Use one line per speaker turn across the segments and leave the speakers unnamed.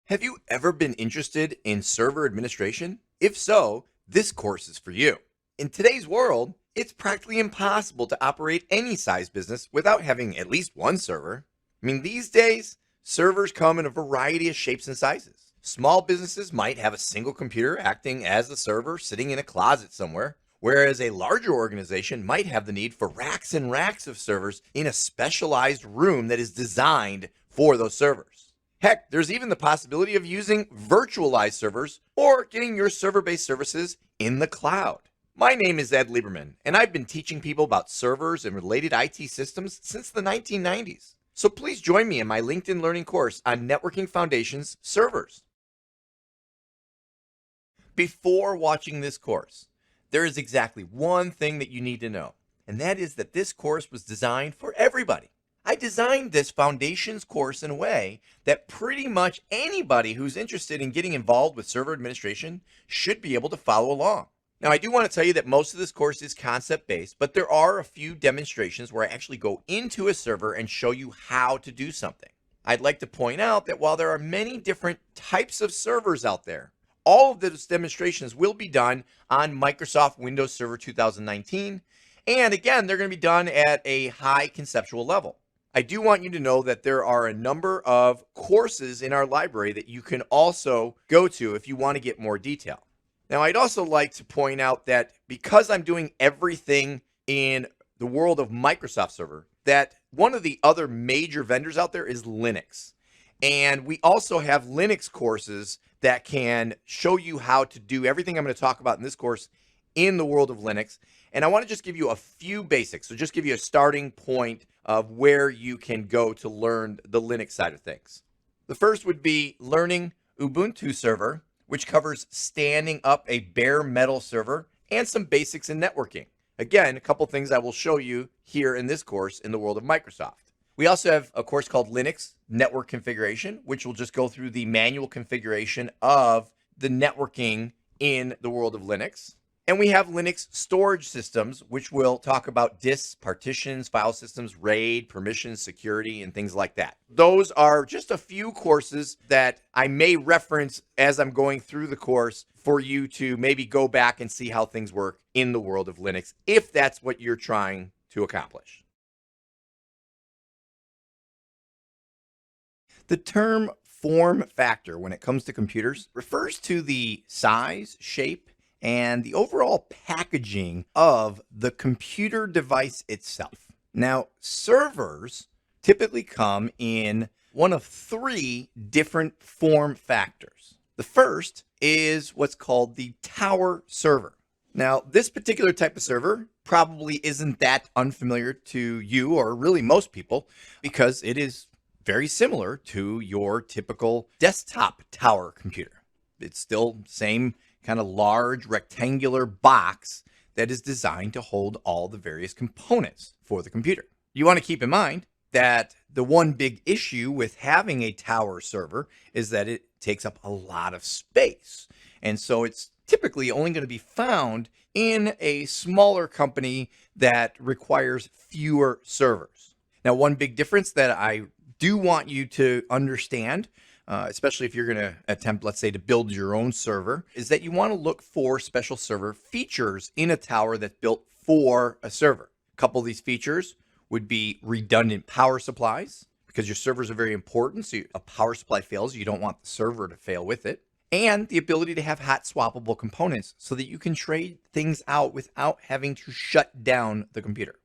Have you ever been interested in server administration? If so, this course is for you. In today's world, it's practically impossible to operate any size business without having at least one server. These days, servers come in a variety of shapes and sizes. Small businesses might have a single computer acting as the server sitting in a closet somewhere, whereas a larger organization might have the need for racks and racks of servers in a specialized room that is designed for those servers. Heck, there's even the possibility of using virtualized servers or getting your server-based services in the cloud. My name is Ed Lieberman, and I've been teaching people about servers and related IT systems since the 1990s. So please join me in my LinkedIn Learning course on Networking Foundations servers. Before watching this course, there is exactly one thing that you need to know, and that is that this course was designed for everybody. I designed this foundations course in a way that pretty much anybody who's interested in getting involved with server administration should be able to follow along. Now, I do want to tell you that most of this course is concept-based, but there are a few demonstrations where I actually go into a server and show you how to do something. I'd like to point out that while there are many different types of servers out there, all of those demonstrations will be done on Microsoft Windows Server 2019, and again, they're going to be done at a high conceptual level. I do want you to know that there are a number of courses in our library that you can also go to if you want to get more detail. Now, I'd also like to point out that because I'm doing everything in the world of Microsoft Server, that one of the other major vendors out there is Linux. And we also have Linux courses that can show you how to do everything I'm going to talk about in this course in the world of Linux. And I want to just give you a few basics. So just give you a starting point of where you can go to learn the Linux side of things. The first would be learning Ubuntu server, which covers standing up a bare metal server and some basics in networking. Again, a couple things I will show you here in this course in the world of Microsoft. We also have a course called Linux Network Configuration, which will just go through the manual configuration of the networking in the world of Linux. And we have Linux storage systems, which will talk about disks, partitions, file systems, RAID, permissions, security, and things like that. Those are just a few courses that I may reference as I'm going through the course for you to maybe go back and see how things work in the world of Linux, if that's what you're trying to accomplish. The term form factor when it comes to computers refers to the size, shape, and the overall packaging of the computer device itself. Now, servers typically come in one of three different form factors. The first is what's called the tower server. Now, this particular type of server probably isn't that unfamiliar to you or really most people because it is very similar to your typical desktop tower computer. It's still the same kind of large rectangular box that is designed to hold all the various components for the computer. You want to keep in mind that the one big issue with having a tower server is that it takes up a lot of space. And so it's typically only going to be found in a smaller company that requires fewer servers. Now, one big difference that I do want you to understand, especially if you're going to attempt, let's say, to build your own server, is that you want to look for special server features in a tower that's built for a server. A couple of these features would be redundant power supplies, because your servers are very important. So a power supply fails, you don't want the server to fail with it. And the ability to have hot swappable components so that you can trade things out without having to shut down the computer.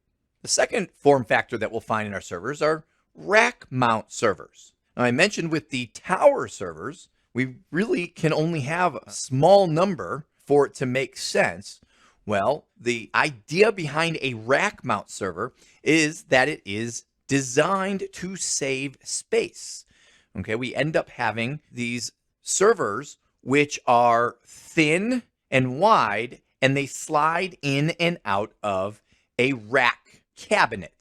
The second form factor that we'll find in our servers are rack mount servers. Now, I mentioned with the tower servers, we really can only have a small number for it to make sense. Well, the idea behind a rack mount server is that it is designed to save space. Okay, we end up having these servers which are thin and wide, and they slide in and out of a rack cabinet.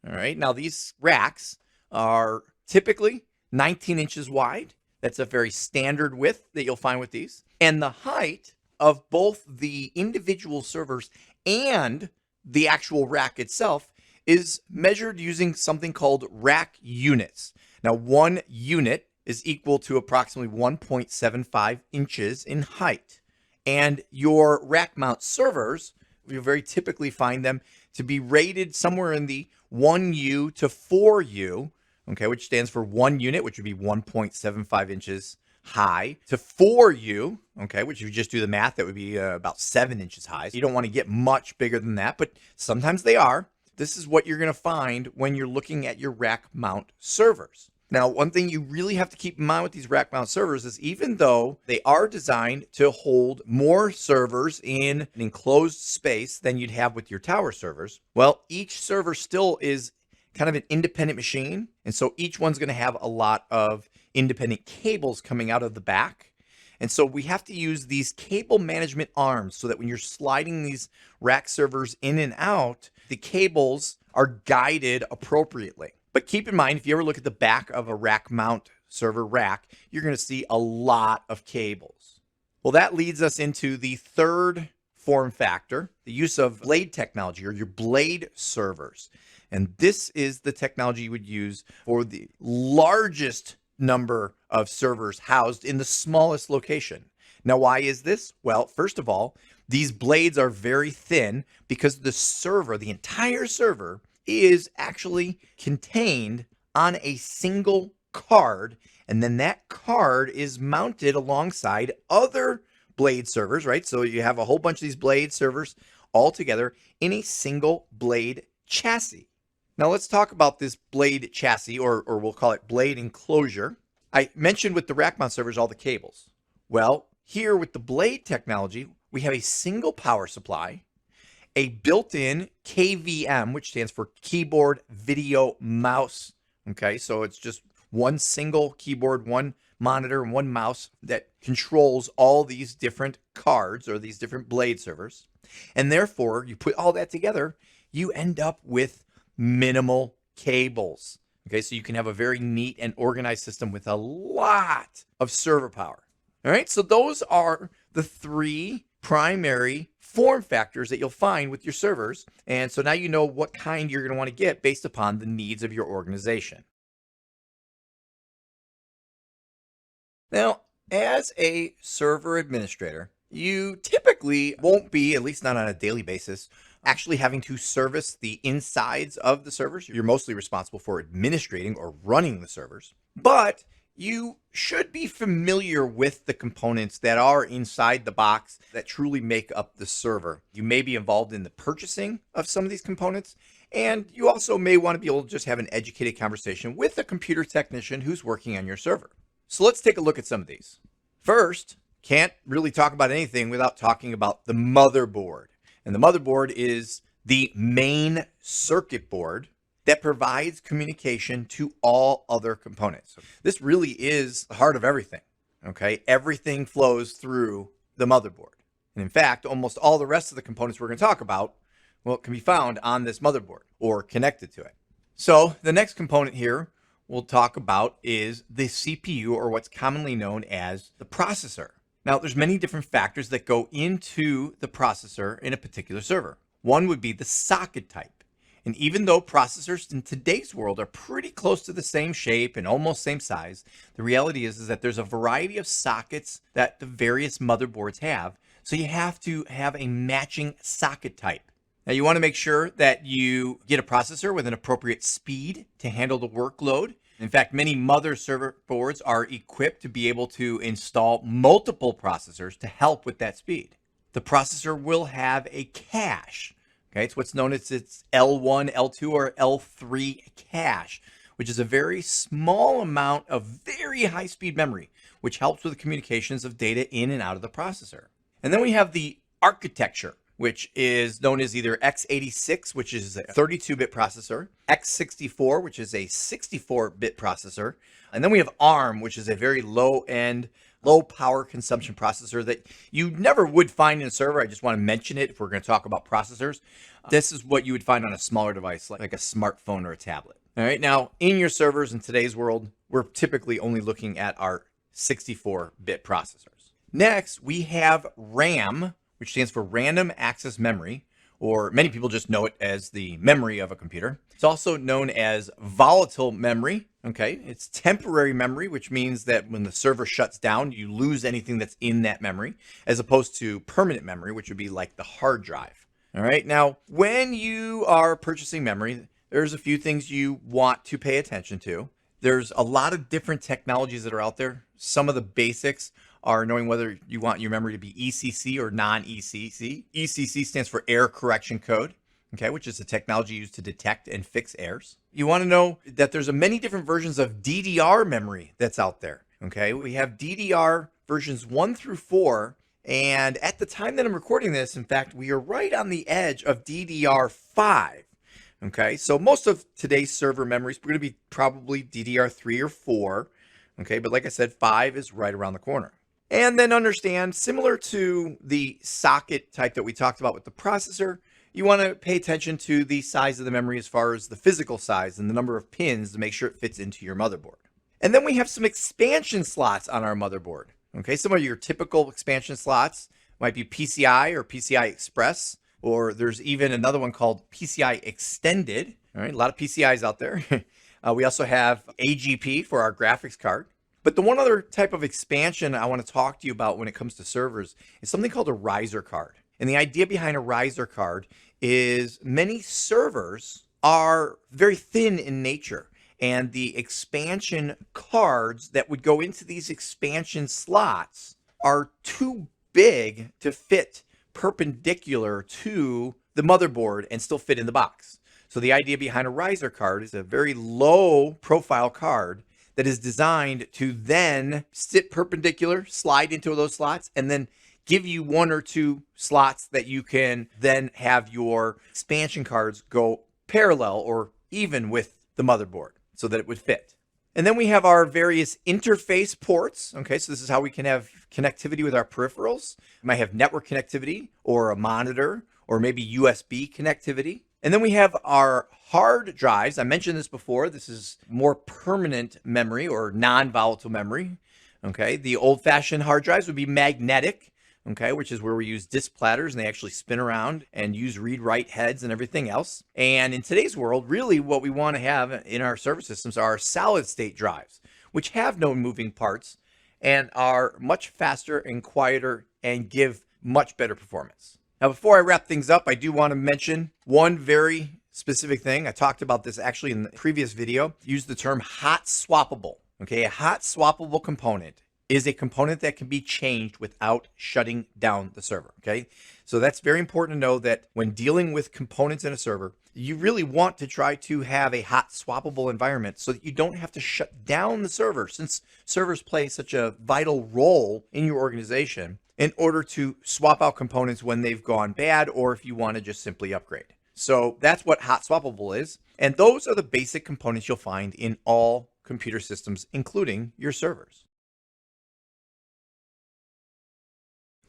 All right, now these racks are typically 19 inches wide. That's a very standard width that you'll find with these. And the height of both the individual servers and the actual rack itself is measured using something called rack units. Now, one unit is equal to approximately 1.75 inches in height. And your rack mount servers, you very typically find them to be rated somewhere in the 1U to 4U, okay, which stands for 1 unit, which would be 1.75 inches high, to 4U, okay, which if you just do the math, that would be about 7 inches high. So you don't want to get much bigger than that, but sometimes they are. This is what you're going to find when you're looking at your rack mount servers. Now, one thing you really have to keep in mind with these rack mount servers is even though they are designed to hold more servers in an enclosed space than you'd have with your tower servers, well, each server still is kind of an independent machine. And so each one's going to have a lot of independent cables coming out of the back. And so we have to use these cable management arms so that when you're sliding these rack servers in and out, the cables are guided appropriately. But keep in mind, if you ever look at the back of a rack mount server rack, you're going to see a lot of cables. Well, that leads us into the third form factor, the use of blade technology or your blade servers. And this is the technology you would use for the largest number of servers housed in the smallest location. Now, why is this? Well, first of all, these blades are very thin because the server, the entire server, is actually contained on a single card, and then that card is mounted alongside other blade servers, right? So you have a whole bunch of these blade servers all together in a single blade chassis. Now let's talk about this blade chassis, or we'll call it blade enclosure. I mentioned with the rack mount servers all the cables. Well, here with the blade technology, we have a single power supply, a built-in KVM, which stands for keyboard video mouse. Okay, so it's just one single keyboard, one monitor, and one mouse that controls all these different cards or these different blade servers. And therefore, you put all that together, you end up with minimal cables. Okay, so you can have a very neat and organized system with a lot of server power. All right, so those are the three primary form factors that you'll find with your servers. And so now you know what kind you're going to want to get based upon the needs of your organization. Now, as a server administrator, you typically won't be, at least not on a daily basis, actually having to service the insides of the servers. You're mostly responsible for administrating or running the servers, but you should be familiar with the components that are inside the box that truly make up the server. You may be involved in the purchasing of some of these components, and you also may want to be able to just have an educated conversation with a computer technician who's working on your server. So let's take a look at some of these. First, can't really talk about anything without talking about the motherboard. And the motherboard is the main circuit board that provides communication to all other components. This really is the heart of everything, okay? Everything flows through the motherboard. And in fact, almost all the rest of the components we're going to talk about, well, can be found on this motherboard or connected to it. So the next component here we'll talk about is the CPU, or what's commonly known as the processor. Now, there's many different factors that go into the processor in a particular server. One would be the socket type. And even though processors in today's world are pretty close to the same shape and almost same size, the reality is that there's a variety of sockets that the various motherboards have. So you have to have a matching socket type. Now, you want to make sure that you get a processor with an appropriate speed to handle the workload. In fact, many mother server boards are equipped to be able to install multiple processors to help with that speed. The processor will have a cache. Okay, it's what's known as its L1, L2, or L3 cache, which is a very small amount of very high-speed memory, which helps with the communications of data in and out of the processor. And then we have the architecture, which is known as either x86, which is a 32-bit processor, x64, which is a 64-bit processor, and then we have ARM, which is a very low-end, low power consumption processor that you never would find in a server. I just want to mention it if we're going to talk about processors. This is what you would find on a smaller device like a smartphone or a tablet. All right, now in your servers in today's world, we're typically only looking at our 64-bit processors. Next, we have RAM, which stands for Random Access Memory, or many people just know it as the memory of a computer. It's also known as volatile memory, Okay, it's temporary memory, which means that when the server shuts down, you lose anything that's in that memory, as opposed to permanent memory, which would be like the hard drive. All right, now when you are purchasing memory, there's a few things you want to pay attention to. There's a lot of different technologies that are out there. Some of the basics are knowing whether you want your memory to be ECC or non-ECC. ECC stands for error correction code, okay, which is the technology used to detect and fix errors. You want to know that there's many different versions of DDR memory that's out there, okay? We have DDR versions 1 through 4, and at the time that I'm recording this, in fact, we are right on the edge of DDR5. Okay, so most of today's server memories are going to be probably DDR3 or 4. Okay, but like I said, 5 is right around the corner. And then understand, similar to the socket type that we talked about with the processor, you want to pay attention to the size of the memory as far as the physical size and the number of pins to make sure it fits into your motherboard. And then we have some expansion slots on our motherboard. Okay, some of your typical expansion slots might be PCI or PCI Express, or there's even another one called PCI Extended. All right, a lot of PCIs out there. We also have AGP for our graphics card. But the one other type of expansion I want to talk to you about when it comes to servers is something called a riser card. And the idea behind a riser card is many servers are very thin in nature. And the expansion cards that would go into these expansion slots are too big to fit perpendicular to the motherboard and still fit in the box. So the idea behind a riser card is a very low profile card that is designed to then sit perpendicular, slide into those slots, and then give you one or two slots that you can then have your expansion cards go parallel or even with the motherboard so that it would fit. And then we have our various interface ports. Okay, so this is how we can have connectivity with our peripherals. We might have network connectivity or a monitor or maybe USB connectivity. And then we have our hard drives. I mentioned this before. This is more permanent memory or non-volatile memory. Okay, the old-fashioned hard drives would be magnetic. Okay, which is where we use disk platters and they actually spin around and use read-write heads and everything else. And in today's world, really what we want to have in our server systems are solid-state drives, which have no moving parts and are much faster and quieter and give much better performance. Now, before I wrap things up, I do want to mention one very specific thing. I talked about this actually in the previous video. Use the term hot swappable. Okay, a hot swappable component is a component that can be changed without shutting down the server, okay? So that's very important to know that when dealing with components in a server, you really want to try to have a hot swappable environment so that you don't have to shut down the server, since servers play such a vital role in your organization in order to swap out components when they've gone bad or if you want to just simply upgrade. So that's what hot swappable is. And those are the basic components you'll find in all computer systems, including your servers.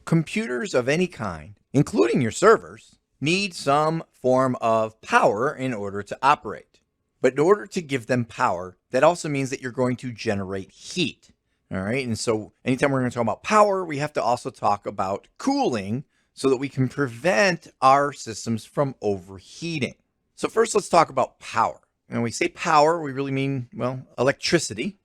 Computers of any kind, including your servers, need some form of power in order to operate. But in order to give them power, that also means that you're going to generate heat. All right. And so anytime we're going to talk about power, we have to also talk about cooling so that we can prevent our systems from overheating. So first, let's talk about power. And when we say power, we really mean, well, electricity.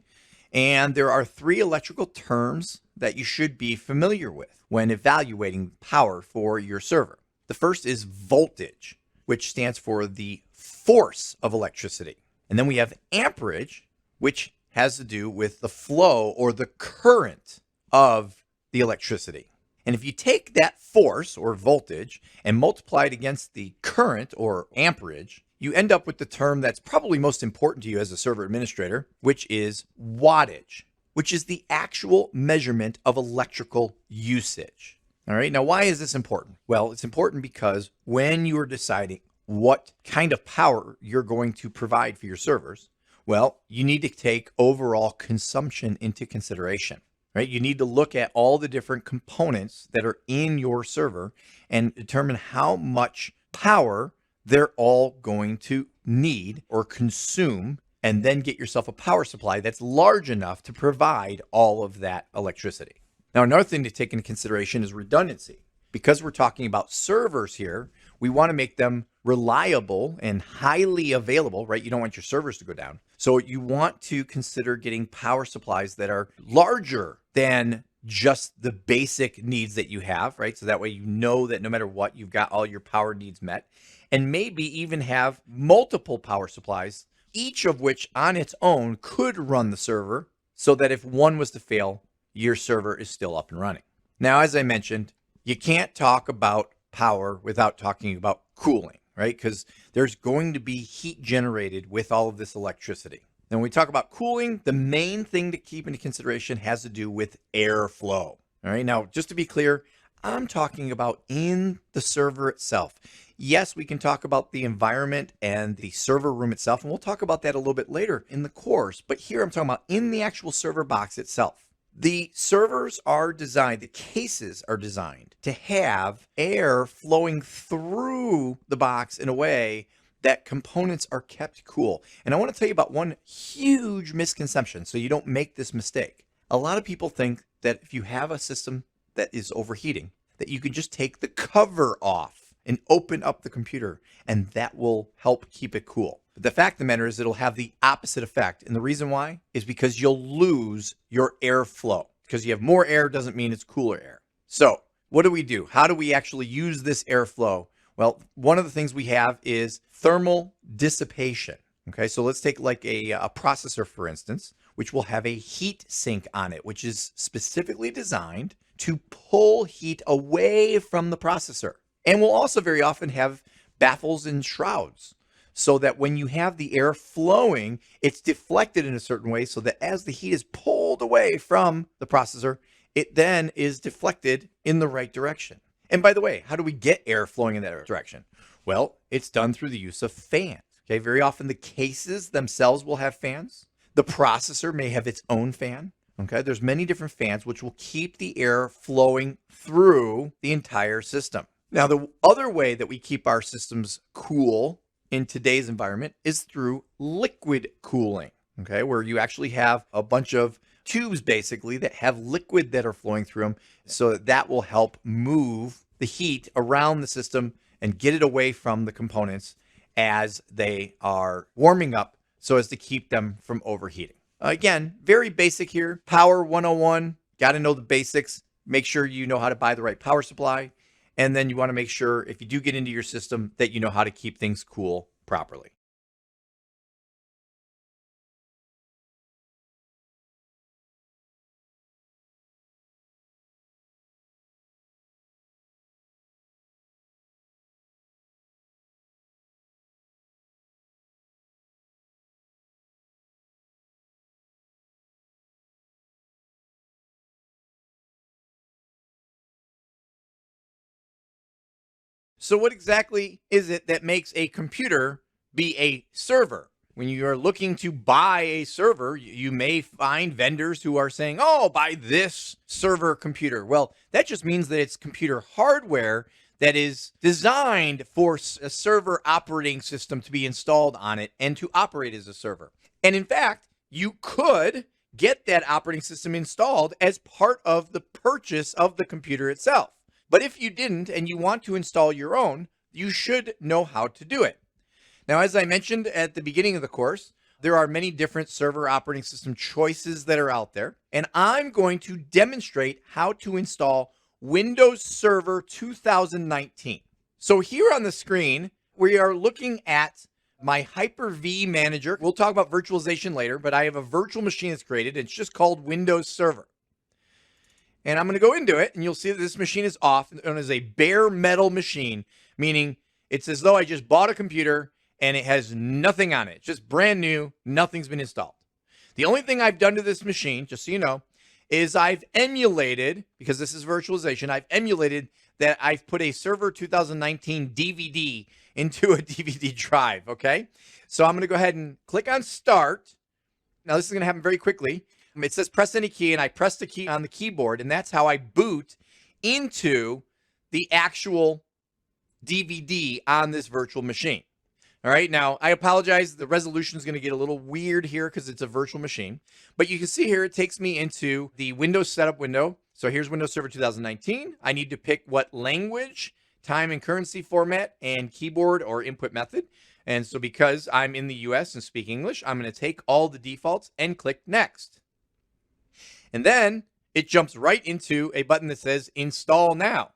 And there are 3 electrical terms that you should be familiar with when evaluating power for your server. The first is voltage, which stands for the force of electricity. And then we have amperage, which has to do with the flow or the current of the electricity. And if you take that force or voltage and multiply it against the current or amperage, you end up with the term that's probably most important to you as a server administrator, which is wattage, which is the actual measurement of electrical usage. All right, now why is this important? Well, it's important because when you are deciding what kind of power you're going to provide for your servers, well, you need to take overall consumption into consideration, right? You need to look at all the different components that are in your server and determine how much power they're all going to need or consume, and then get yourself a power supply that's large enough to provide all of that electricity. Now, another thing to take into consideration is redundancy. Because we're talking about servers here, we want to make them reliable and highly available, right? You don't want your servers to go down. So you want to consider getting power supplies that are larger than just the basic needs that you have, right? So that way you know that no matter what, you've got all your power needs met. And maybe even have multiple power supplies, each of which on its own could run the server, so that if one was to fail, your server is still up and running. Now, as I mentioned, you can't talk about power without talking about cooling, right? Because there's going to be heat generated with all of this electricity. And when we talk about cooling, the main thing to keep into consideration has to do with airflow. All right. Now, just to be clear, I'm talking about in the server itself. Yes, we can talk about the environment and the server room itself, and we'll talk about that a little bit later in the course. But here I'm talking about in the actual server box itself. The servers are designed, the cases are designed to have air flowing through the box in a way that components are kept cool. And I want to tell you about one huge misconception so you don't make this mistake. A lot of people think that if you have a system that is overheating, that you can just take the cover off and open up the computer, and that will help keep it cool. But the fact of the matter is it'll have the opposite effect. And the reason why is because you'll lose your airflow. Because you have more air doesn't mean it's cooler air. So what do? How do we actually use this airflow? Well, one of the things we have is thermal dissipation. Okay, so let's take like a processor, for instance, which will have a heat sink on it, which is specifically designed to pull heat away from the processor. And we'll also very often have baffles and shrouds, so that when you have the air flowing, it's deflected in a certain way so that as the heat is pulled away from the processor, it then is deflected in the right direction. And by the way, how do we get air flowing in that direction? Well, it's done through the use of fans. Okay, very often the cases themselves will have fans. The processor may have its own fan. Okay, there's many different fans which will keep the air flowing through the entire system. Now, the other way that we keep our systems cool in today's environment is through liquid cooling, okay, where you actually have a bunch of tubes basically that have liquid that are flowing through them, so that will help move the heat around the system and get it away from the components as they are warming up, so as to keep them from overheating. Again, very basic here. Power 101, got to know the basics. Make sure you know how to buy the right power supply. And then you want to make sure if you do get into your system that you know how to keep things cool properly. So what exactly is it that makes a computer be a server? When you are looking to buy a server, you may find vendors who are saying, oh, buy this server computer. Well, that just means that it's computer hardware that is designed for a server operating system to be installed on it and to operate as a server. And in fact, you could get that operating system installed as part of the purchase of the computer itself. But if you didn't and you want to install your own, you should know how to do it. Now, as I mentioned at the beginning of the course, there are many different server operating system choices that are out there, and I'm going to demonstrate how to install Windows Server 2019. So here on the screen, we are looking at my Hyper-V manager. We'll talk about virtualization later, but I have a virtual machine that's created. It's just called Windows Server. And I'm going to go into it, and you'll see that this machine is off and is a bare metal machine, meaning it's as though I just bought a computer and it has nothing on it. It's just brand new. Nothing's been installed. The only thing I've done to this machine, just so you know, is I've emulated, because this is virtualization, I've emulated that I've put a Server 2019 DVD into a DVD drive, okay? So I'm going to go ahead and click on Start. Now, this is going to happen very quickly. It says press any key, and I press the key on the keyboard, and that's how I boot into the actual DVD on this virtual machine. All right, now I apologize. The resolution is going to get a little weird here because it's a virtual machine, but you can see here it takes me into the Windows setup window. So here's Windows Server 2019. I need to pick what language, time and currency format, and keyboard or input method. And so because I'm in the US and speak English, I'm going to take all the defaults and click next. And then it jumps right into a button that says install now.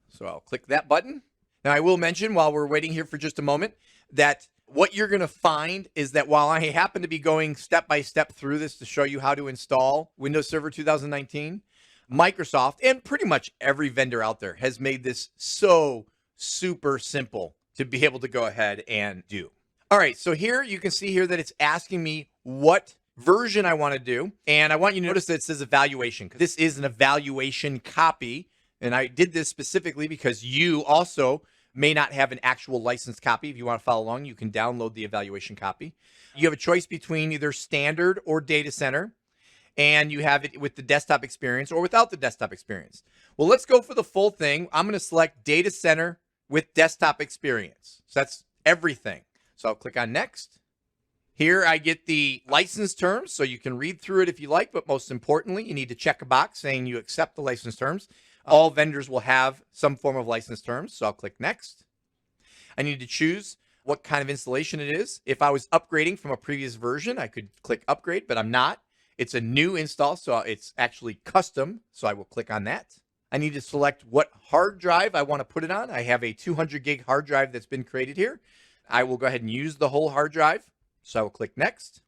So I'll click that button. Now I will mention while we're waiting here for just a moment that what you're going to find is that while I happen to be going step by step through this to show you how to install Windows Server 2019, Microsoft and pretty much every vendor out there has made this so super simple to be able to go ahead and do. All right, so here you can see here that it's asking me what version I want to do. And I want you to notice that it says evaluation. This is an evaluation copy. And I did this specifically because you also may not have an actual licensed copy. If you want to follow along, you can download the evaluation copy. You have a choice between either standard or data center. And you have it with the desktop experience or without the desktop experience. Well, let's go for the full thing. I'm going to select data center with desktop experience. So that's everything. So I'll click on next. Here I get the license terms, so you can read through it if you like, but most importantly, you need to check a box saying you accept the license terms. All vendors will have some form of license terms, so I'll click next. I need to choose what kind of installation it is. If I was upgrading from a previous version, I could click upgrade, but I'm not. It's a new install, so it's actually custom, so I will click on that. I need to select what hard drive I want to put it on. I have a 200 gig hard drive that's been created here. I will go ahead and use the whole hard drive, so I will click next.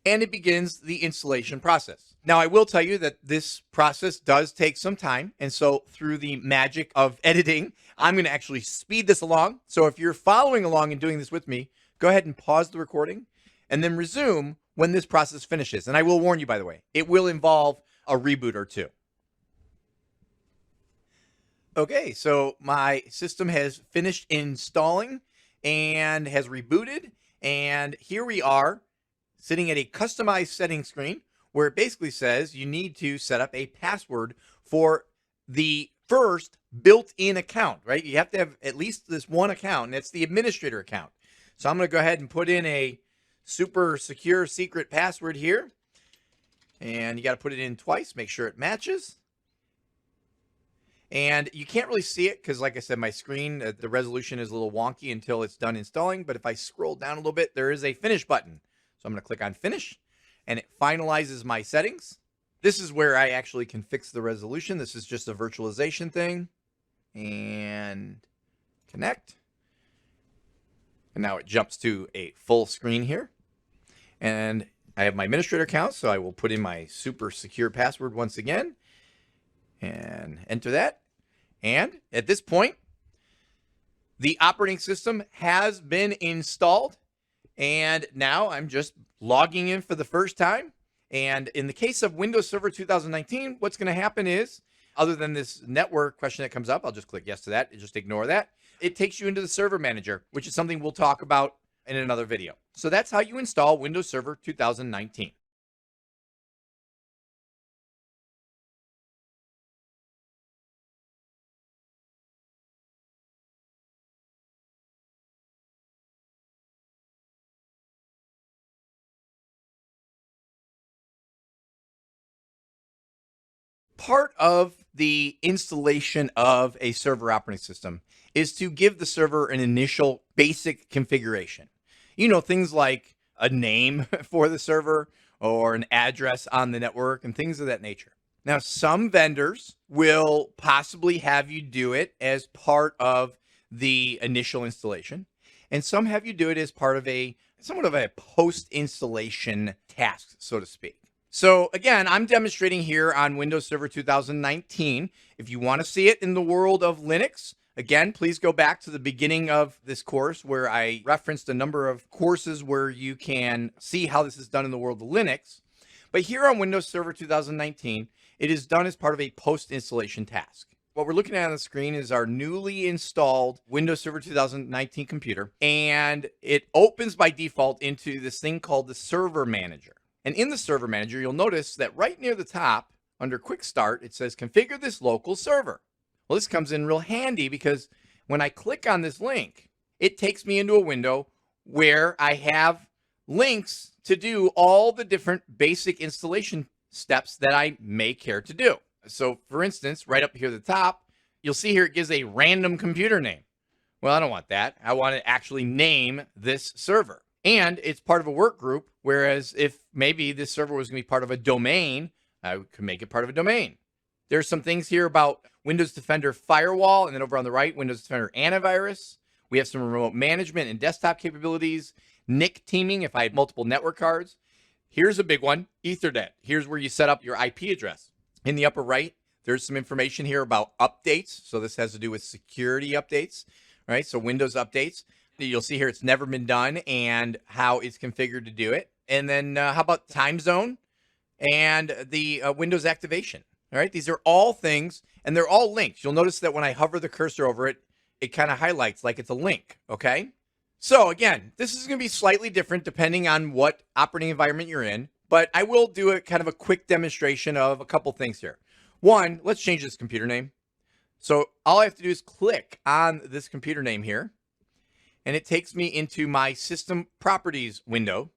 And it begins the installation process. Now, I will tell you that this process does take some time. And so through the magic of editing, I'm going to actually speed this along. So if you're following along and doing this with me, go ahead and pause the recording and then resume when this process finishes. And I will warn you, by the way, it will involve a reboot or two. Okay, so my system has finished installing and has rebooted. And here we are sitting at a customized settings screen where it basically says you need to set up a password for the first built-in account, right? You have to have at least this one account, and it's the administrator account. So I'm going to go ahead and put in a super secure secret password here. And you got to put it in twice, make sure it matches. And you can't really see it because, like I said, my screen, the resolution is a little wonky until it's done installing. But if I scroll down a little bit, there is a finish button. So I'm going to click on finish, and it finalizes my settings. This is where I actually can fix the resolution. This is just a virtualization thing. And connect. And now it jumps to a full screen here. And I have my administrator account, so I will put in my super secure password once again and enter that. And at this point, the operating system has been installed. And now I'm just logging in for the first time. And in the case of Windows Server 2019, what's going to happen is, other than this network question that comes up, I'll just click yes to that and just ignore that. It takes you into the Server Manager, which is something we'll talk about in another video. So that's how you install Windows Server 2019. Part of the installation of a server operating system is to give the server an initial basic configuration. You know, things like a name for the server or an address on the network and things of that nature. Now, some vendors will possibly have you do it as part of the initial installation, and some have you do it as part of somewhat of a post-installation task, so to speak. So again, I'm demonstrating here on Windows Server 2019. If you want to see it in the world of Linux, again, please go back to the beginning of this course where I referenced a number of courses where you can see how this is done in the world of Linux. But here on Windows Server 2019, it is done as part of a post-installation task. What we're looking at on the screen is our newly installed Windows Server 2019 computer, and it opens by default into this thing called the Server Manager. And in the Server Manager, you'll notice that right near the top, under Quick Start, it says Configure this local server. Well, this comes in real handy because when I click on this link, it takes me into a window where I have links to do all the different basic installation steps that I may care to do. So, for instance, right up here at the top, you'll see here it gives a random computer name. Well, I don't want that. I want to actually name this server. And it's part of a work group, whereas if maybe this server was going to be part of a domain, I could make it part of a domain. There's some things here about Windows Defender Firewall, and then over on the right, Windows Defender Antivirus. We have some remote management and desktop capabilities, NIC teaming if I had multiple network cards. Here's a big one, Ethernet. Here's where you set up your IP address. In the upper right, there's some information here about updates. So this has to do with security updates, right? So Windows updates. You'll see here it's never been done and how it's configured to do it. And then how about time zone and the Windows activation? All right, these are all things, and they're all links. You'll notice that when I hover the cursor over it, it kind of highlights like it's a link, okay? So again, this is going to be slightly different depending on what operating environment you're in, but I will do a kind of a quick demonstration of a couple things here. One, let's change this computer name. So all I have to do is click on this computer name here, and it takes me into my system properties window.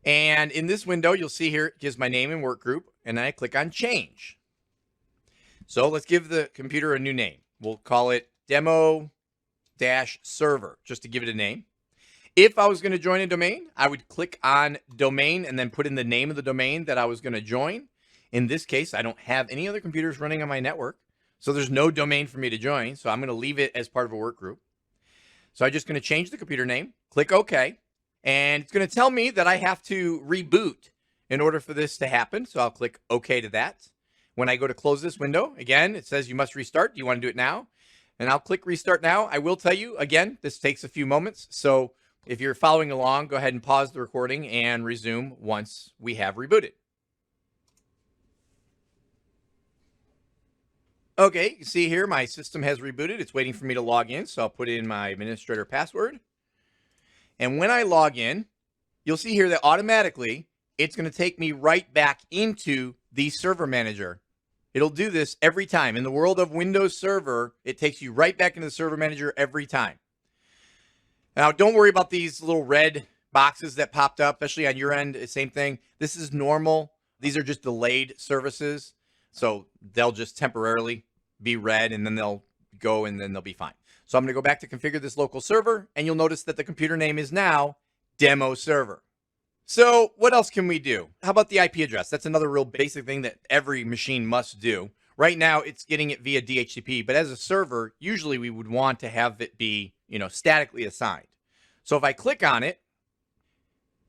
And in this window, you'll see here, it gives my name and work group, and then I click on change. So let's give the computer a new name. We'll call it demo-server, just to give it a name. If I was going to join a domain, I would click on domain and then put in the name of the domain that I was going to join. In this case, I don't have any other computers running on my network, so there's no domain for me to join. So I'm going to leave it as part of a work group. So I'm just going to change the computer name, click OK, and it's going to tell me that I have to reboot in order for this to happen. So I'll click OK to that. When I go to close this window, again, it says you must restart. Do you want to do it now? And I'll click restart now. I will tell you, again, this takes a few moments. So if you're following along, go ahead and pause the recording and resume once we have rebooted. Okay, you can see here my system has rebooted. It's waiting for me to log in, so I'll put in my administrator password. And when I log in, you'll see here that automatically it's going to take me right back into the server manager. It'll do this every time. In the world of Windows Server, it takes you right back into the server manager every time. Now, don't worry about these little red boxes that popped up, especially on your end. Same thing. This is normal. These are just delayed services. So they'll just temporarily be red, and then they'll go, and then they'll be fine. So I'm going to go back to configure this local server, and you'll notice that the computer name is now demo server. So what else can we do? How about the IP address? That's another real basic thing that every machine must do. Right now, it's getting it via DHCP, but as a server, usually we would want to have it be, statically assigned. So if I click on it,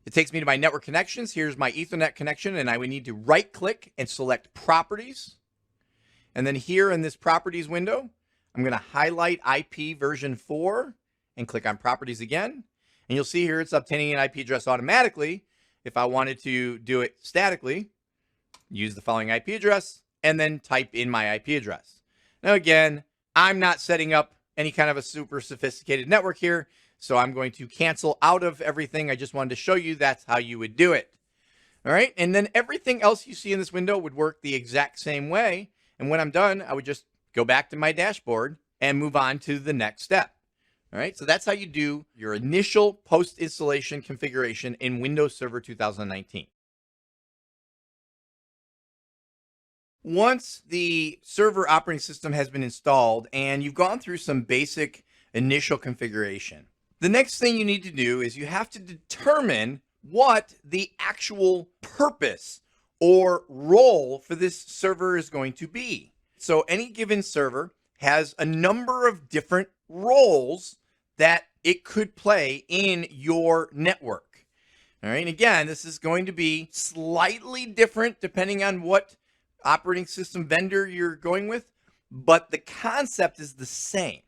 it takes me to my network connections. Here's my Ethernet connection, and I would need to right click and select properties. And then here in this properties window, I'm going to highlight IP version 4 and click on properties again. And you'll see here it's obtaining an IP address automatically. If I wanted to do it statically, use the following IP address and then type in my IP address. Now again, I'm not setting up any kind of a super sophisticated network here, so I'm going to cancel out of everything. I just wanted to show you that's how you would do it. All right, and then everything else you see in this window would work the exact same way. And when I'm done, I would just go back to my dashboard and move on to the next step. All right, so that's how you do your initial post-installation configuration in Windows Server 2019. Once the server operating system has been installed and you've gone through some basic initial configuration, the next thing you need to do is you have to determine what the actual purpose or role for this server is going to be. So any given server has a number of different roles that it could play in your network. All right, and again, this is going to be slightly different depending on what operating system vendor you're going with, but the concept is the same.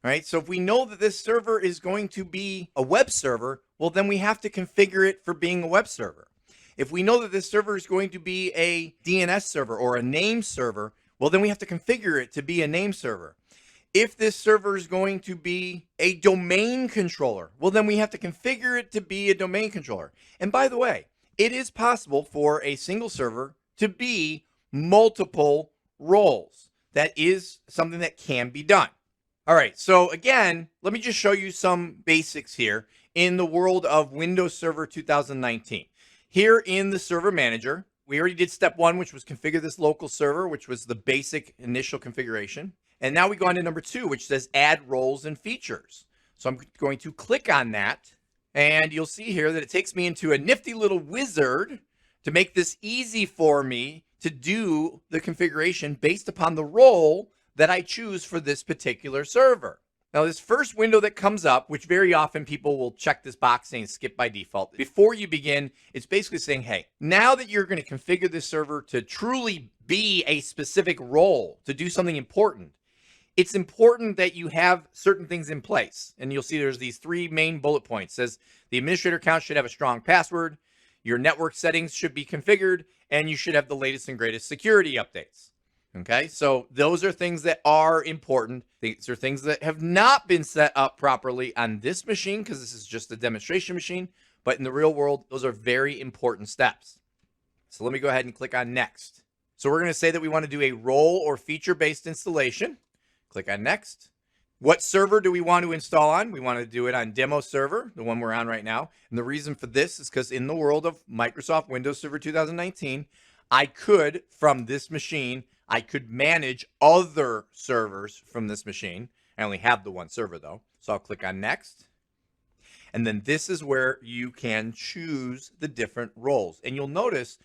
All right, so if we know that this server is going to be a web server, well, then we have to configure it for being a web server. If we know that this server is going to be a DNS server or a name server, well, then we have to configure it to be a name server. If this server is going to be a domain controller, well, then we have to configure it to be a domain controller. And by the way, it is possible for a single server to be multiple roles. That is something that can be done. All right, so again, let me just show you some basics here in the world of Windows Server 2019. Here in the server manager, we already did step 1, which was configure this local server, which was the basic initial configuration. And now we go on to number 2, which says add roles and features. So I'm going to click on that, and you'll see here that it takes me into a nifty little wizard to make this easy for me to do the configuration based upon the role that I choose for this particular server. Now, this first window that comes up, which very often people will check this box saying skip by default. Before you begin, it's basically saying, hey, now that you're going to configure this server to truly be a specific role, to do something important, it's important that you have certain things in place. And you'll see there's these 3 main bullet points. It says the administrator account should have a strong password, your network settings should be configured, and you should have the latest and greatest security updates. Okay, so those are things that are important. These are things that have not been set up properly on this machine because this is just a demonstration machine. But in the real world, those are very important steps. So let me go ahead and click on next. So we're going to say that we want to do a role or feature-based installation. Click on next. What server do we want to install on? We want to do it on demo server, the one we're on right now. And the reason for this is because in the world of Microsoft Windows Server 2019, I could, from this machine, I could manage other servers from this machine. I only have the one server though. So I'll click on next. And then this is where you can choose the different roles. And you'll notice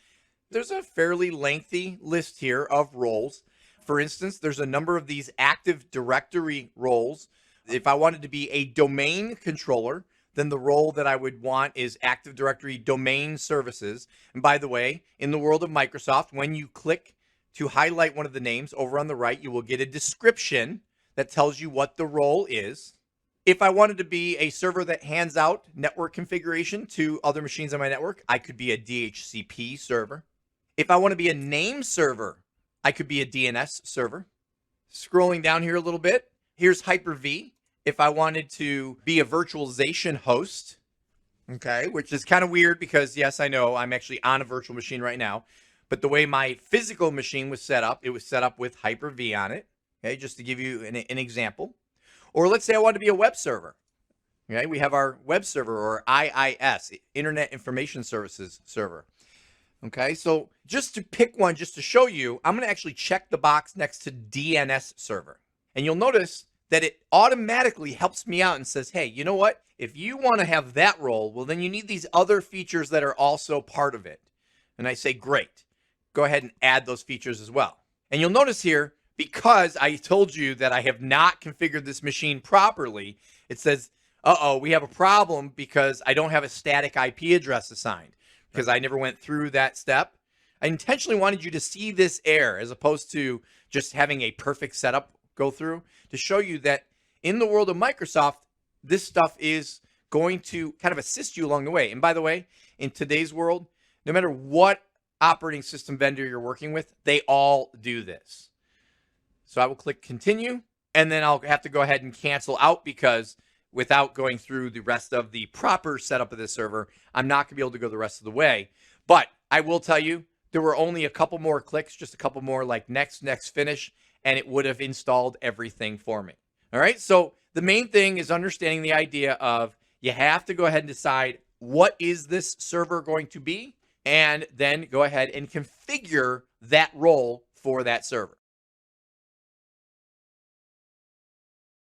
there's a fairly lengthy list here of roles. For instance, there's a number of these Active Directory roles. If I wanted to be a domain controller, then the role that I would want is Active Directory Domain Services. And by the way, in the world of Microsoft, when you click to highlight one of the names over on the right, you will get a description that tells you what the role is. If I wanted to be a server that hands out network configuration to other machines on my network, I could be a DHCP server. If I want to be a name server, I could be a DNS server. Scrolling down here a little bit, here's Hyper-V. If I wanted to be a virtualization host, okay, which is kind of weird because, yes, I know I'm actually on a virtual machine right now, but the way my physical machine was set up, it was set up with Hyper-V on it, okay, just to give you an example. Or let's say I want to be a web server. Okay, we have our web server, or IIS, Internet Information Services server. Okay, so just to pick one, just to show you, I'm going to actually check the box next to DNS server. And you'll notice that it automatically helps me out and says, hey, you know what? If you want to have that role, well, then you need these other features that are also part of it. And I say, great. Go ahead and add those features as well. And you'll notice here, because I told you that I have not configured this machine properly, it says, uh-oh, we have a problem because I don't have a static IP address assigned, because I never went through that step. I intentionally wanted you to see this error as opposed to just having a perfect setup go through, to show you that in the world of Microsoft, this stuff is going to kind of assist you along the way. And by the way, in today's world, no matter what operating system vendor you're working with, they all do this. So I will click continue, and then I'll have to go ahead and cancel out, because without going through the rest of the proper setup of this server, I'm not gonna be able to go the rest of the way. But I will tell you, there were only a couple more clicks, just a couple more like next, finish, and it would have installed everything for me. All right, so the main thing is understanding the idea of you have to go ahead and decide what is this server going to be, and then go ahead and configure that role for that server.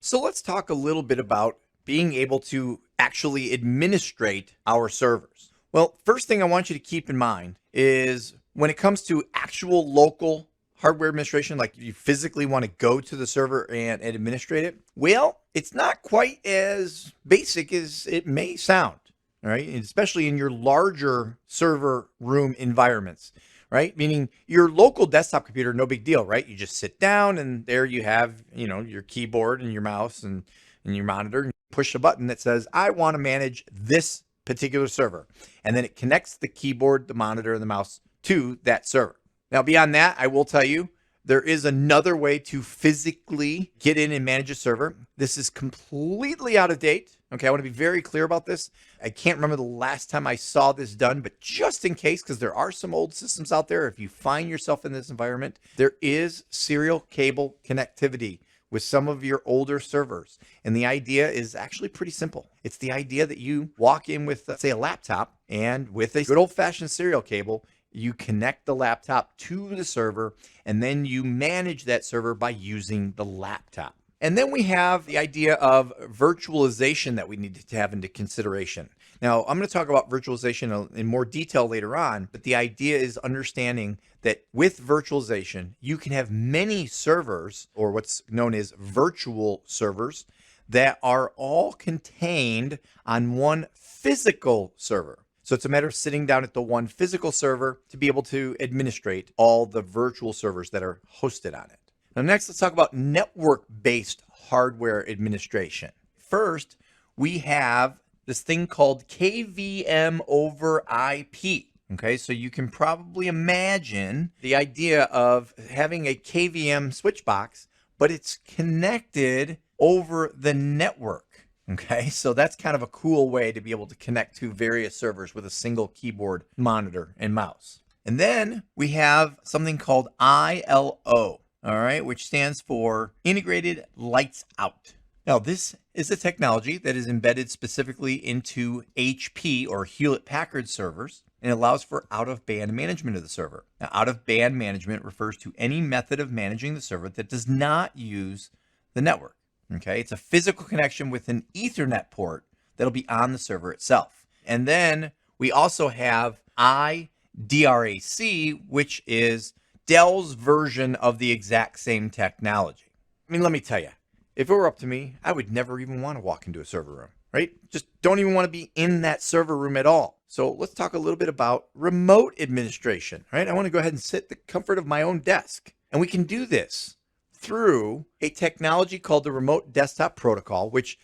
So let's talk a little bit about being able to actually administrate our servers. Well, first thing I want you to keep in mind is when it comes to actual local hardware administration, like you physically want to go to the server and administrate it, well, it's not quite as basic as it may sound, all right? And especially in your larger server room environments, right? Meaning your local desktop computer, no big deal, right? You just sit down and there you have, your keyboard and your mouse and your monitor, and push a button that says, I want to manage this particular server. And then it connects the keyboard, the monitor, and the mouse to that server. Now, beyond that, I will tell you, there is another way to physically get in and manage a server. This is completely out of date. Okay, I want to be very clear about this. I can't remember the last time I saw this done, but just in case, because there are some old systems out there, if you find yourself in this environment, there is serial cable connectivity with some of your older servers. And the idea is actually pretty simple. It's the idea that you walk in with, let's say, a laptop, and with a good old-fashioned serial cable, You connect the laptop to the server, and then you manage that server by using the laptop. And then we have the idea of virtualization that we need to have into consideration. Now, I'm going to talk about virtualization in more detail later on, but the idea is understanding that with virtualization, you can have many servers, or what's known as virtual servers, that are all contained on one physical server. So it's a matter of sitting down at the one physical server to be able to administrate all the virtual servers that are hosted on it. Now, next, let's talk about network-based hardware administration. First, we have this thing called KVM over IP. Okay, so you can probably imagine the idea of having a KVM switch box, but it's connected over the network. Okay, so that's kind of a cool way to be able to connect to various servers with a single keyboard, monitor, and mouse. And then we have something called ILO. All right, which stands for Integrated Lights Out. Now, this is a technology that is embedded specifically into HP or Hewlett-Packard servers, and allows for out-of-band management of the server. Now, out-of-band management refers to any method of managing the server that does not use the network. Okay, it's a physical connection with an Ethernet port that'll be on the server itself. And then we also have IDRAC, which is Dell's version of the exact same technology. I mean, let me tell you, if it were up to me, I would never even want to walk into a server room, right? Just don't even want to be in that server room at all. So let's talk a little bit about remote administration, right? I want to go ahead and sit at the comfort of my own desk. And we can do this through a technology called the Remote Desktop Protocol, which,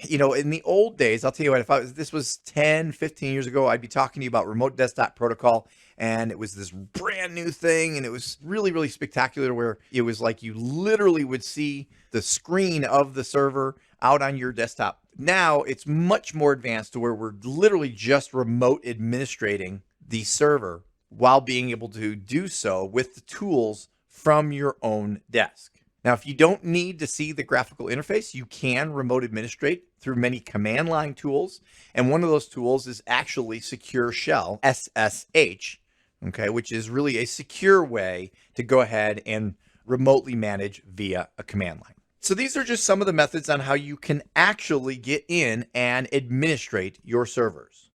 you know, in the old days, I'll tell you what, if this was 10, 15 years ago, I'd be talking to you about Remote Desktop Protocol, and it was this brand new thing, and it was really, really spectacular, where it was like you literally would see the screen of the server out on your desktop. Now it's much more advanced to where we're literally just remote administrating the server while being able to do so with the tools from your own desk. Now, if you don't need to see the graphical interface, you can remote administrate through many command line tools. And one of those tools is actually Secure Shell, SSH, okay, which is really a secure way to go ahead and remotely manage via a command line. So these are just some of the methods on how you can actually get in and administrate your servers.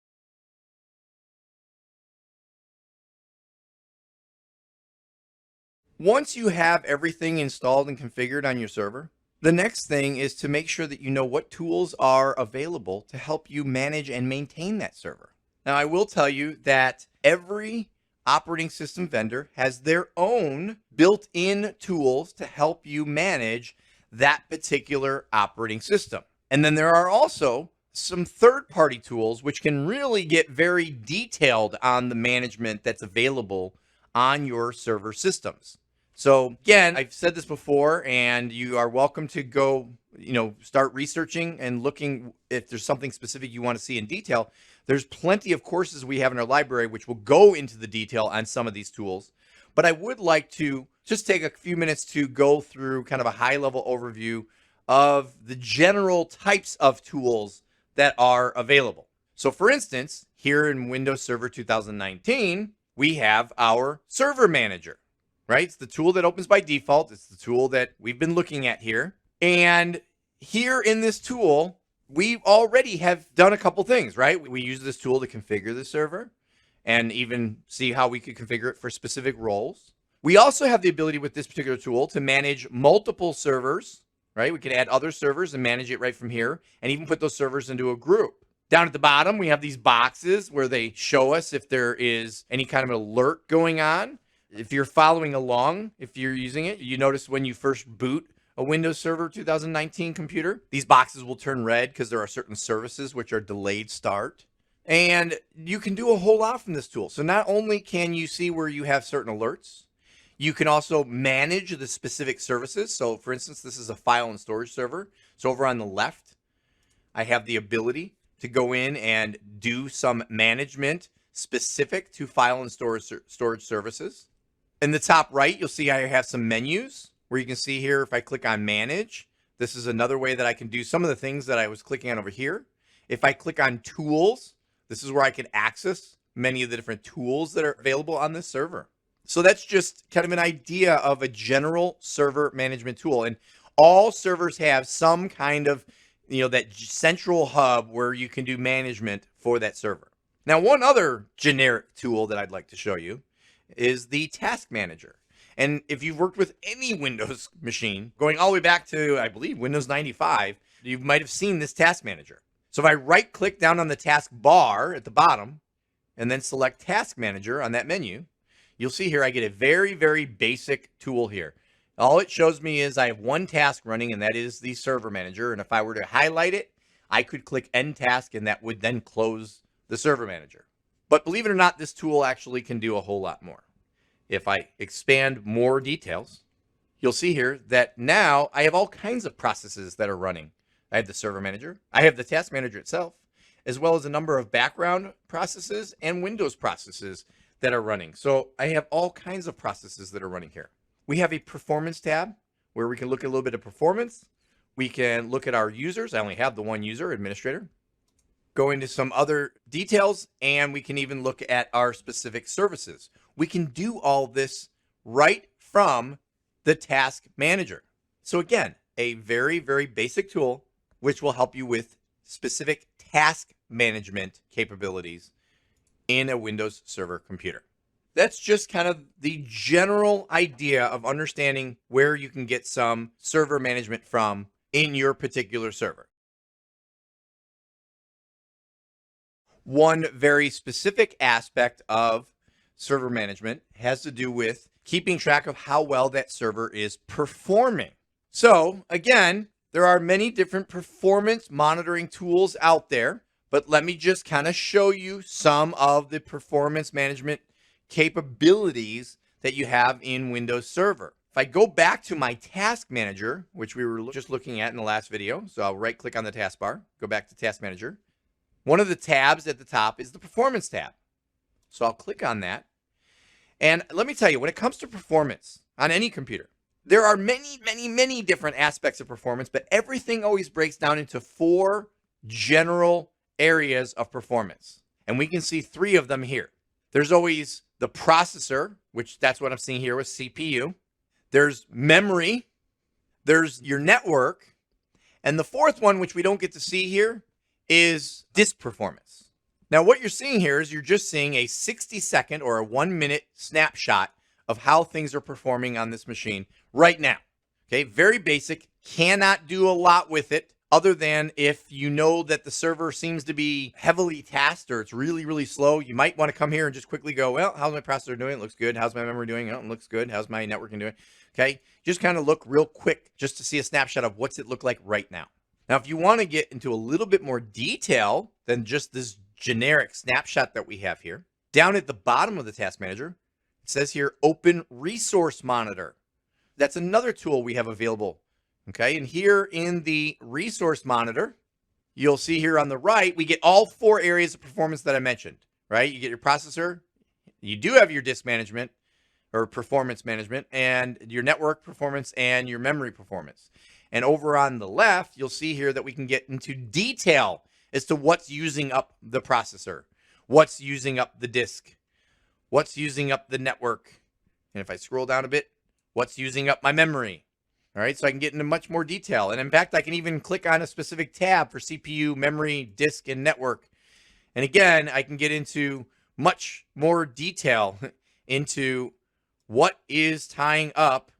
Once you have everything installed and configured on your server, the next thing is to make sure that you know what tools are available to help you manage and maintain that server. Now, I will tell you that every operating system vendor has their own built-in tools to help you manage that particular operating system. And then there are also some third-party tools which can really get very detailed on the management that's available on your server systems. So again, I've said this before, and you are welcome to go, start researching and looking if there's something specific you want to see in detail. There's plenty of courses we have in our library which will go into the detail on some of these tools. But I would like to just take a few minutes to go through kind of a high-level overview of the general types of tools that are available. So for instance, here in Windows Server 2019, we have our Server Manager, right? It's the tool that opens by default. It's the tool that we've been looking at here. And here in this tool, we already have done a couple things, right? We use this tool to configure the server and even see how we could configure it for specific roles. We also have the ability with this particular tool to manage multiple servers, right? We can add other servers and manage it right from here, and even put those servers into a group. Down at the bottom, we have these boxes where they show us if there is any kind of alert going on. If you're following along, if you're using it, you notice when you first boot a Windows Server 2019 computer, these boxes will turn red because there are certain services which are delayed start. And you can do a whole lot from this tool. So not only can you see where you have certain alerts, you can also manage the specific services. So for instance, this is a file and storage server. So over on the left, I have the ability to go in and do some management specific to file and storage services. In the top right, you'll see I have some menus where you can see here, if I click on manage, this is another way that I can do some of the things that I was clicking on over here. If I click on tools, this is where I can access many of the different tools that are available on this server. So that's just kind of an idea of a general server management tool. And all servers have some kind of, that central hub where you can do management for that server. Now, one other generic tool that I'd like to show you is the task manager. And if you've worked with any Windows machine, going all the way back to, I believe, Windows 95, you might have seen this task manager. So if I right click down on the task bar at the bottom and then select task manager on that menu, you'll see here I get a very, very basic tool here. All it shows me is I have one task running, and that is the server manager. And if I were to highlight it, I could click end task, and that would then close the server manager. But believe it or not, this tool actually can do a whole lot more. If I expand more details, you'll see here that now I have all kinds of processes that are running. I have the server manager, I have the task manager itself, as well as a number of background processes and Windows processes that are running. So I have all kinds of processes that are running here. We have a performance tab where we can look at a little bit of performance. We can look at our users. I only have the one user, administrator. Go into some other details, and we can even look at our specific services. We can do all this right from the task manager. So again, a very, very basic tool which will help you with specific task management capabilities in a Windows Server computer. That's just kind of the general idea of understanding where you can get some server management from in your particular server. One very specific aspect of server management has to do with keeping track of how well that server is performing. So again, there are many different performance monitoring tools out there, but let me just kind of show you some of the performance management capabilities that you have in Windows Server. If I go back to my task manager, which we were just looking at in the last video, so I'll right click on the taskbar, go back to task manager. One of the tabs at the top is the performance tab. So I'll click on that. And let me tell you, when it comes to performance on any computer, there are many, many, many different aspects of performance, but everything always breaks down into 4 general areas of performance. And we can see 3 of them here. There's always the processor, which that's what I'm seeing here with CPU. There's memory. There's your network. And the 4th one, which we don't get to see here, is disk performance. Now, what you're seeing here is you're just seeing a 60-second or a 1-minute snapshot of how things are performing on this machine right now. Okay, very basic, cannot do a lot with it other than if you know that the server seems to be heavily tasked or it's really, really slow, you might want to come here and just quickly go, well, how's my processor doing? It looks good. How's my memory doing? Oh, it looks good. How's my networking doing? Okay, just kind of look real quick just to see a snapshot of what's it look like right now. Now, if you want to get into a little bit more detail than just this generic snapshot that we have here, down at the bottom of the task manager, it says here, Open Resource Monitor. That's another tool we have available. Okay, and here in the Resource Monitor, you'll see here on the right, we get all 4 areas of performance that I mentioned, right? You get your processor, you do have your disk management or performance management, and your network performance and your memory performance. And over on the left, you'll see here that we can get into detail as to what's using up the processor, what's using up the disk, what's using up the network. And if I scroll down a bit, what's using up my memory. All right, so I can get into much more detail. And in fact, I can even click on a specific tab for CPU, memory, disk, and network. And again, I can get into much more detail into what is tying up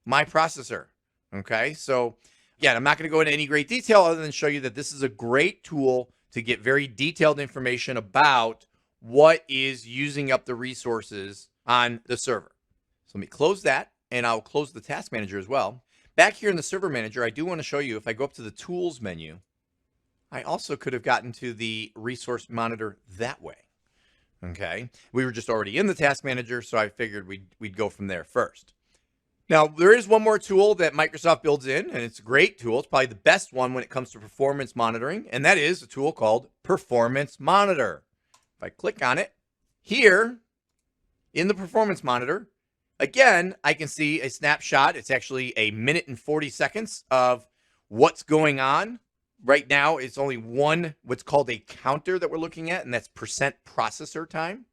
my processor. Okay, so again, I'm not going to go into any great detail other than show you that this is a great tool to get very detailed information about what is using up the resources on the server. So let me close that, and I'll close the task manager as well. Back here in the server manager, I do want to show you, if I go up to the tools menu, I also could have gotten to the resource monitor that way. Okay, we were just already in the task manager, so I figured we'd go from there first. Now, there is one more tool that Microsoft builds in, and it's a great tool. It's probably the best one when it comes to performance monitoring, and that is a tool called Performance Monitor. If I click on it, here in the Performance Monitor, again, I can see a snapshot. It's actually a minute and 40 seconds of what's going on Right now, it's only one, what's called a counter that we're looking at, and that's percent processor time.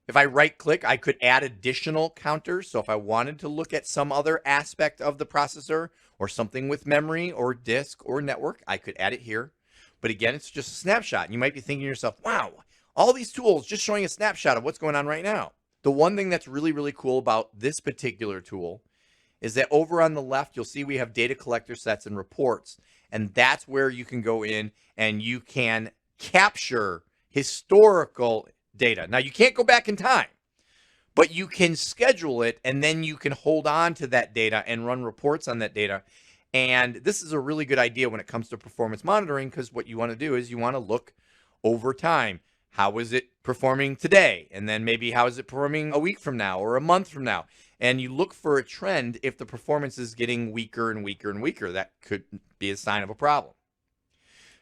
If I right click, I could add additional counters. So if I wanted to look at some other aspect of the processor or something with memory or disk or network, I could add it here. But again, it's just a snapshot. And you might be thinking to yourself, wow, all these tools just showing a snapshot of what's going on right now. The one thing that's really, really cool about this particular tool is that over on the left, you'll see we have data collector sets and reports. And that's where you can go in and you can capture historical data. Now, you can't go back in time, but you can schedule it, and then you can hold on to that data and run reports on that data. And this is a really good idea when it comes to performance monitoring, because what you want to do is you want to look over time. How is it performing today? And then maybe how is it performing a week from now or a month from now? And you look for a trend. If the performance is getting weaker and weaker and weaker, that could be a sign of a problem.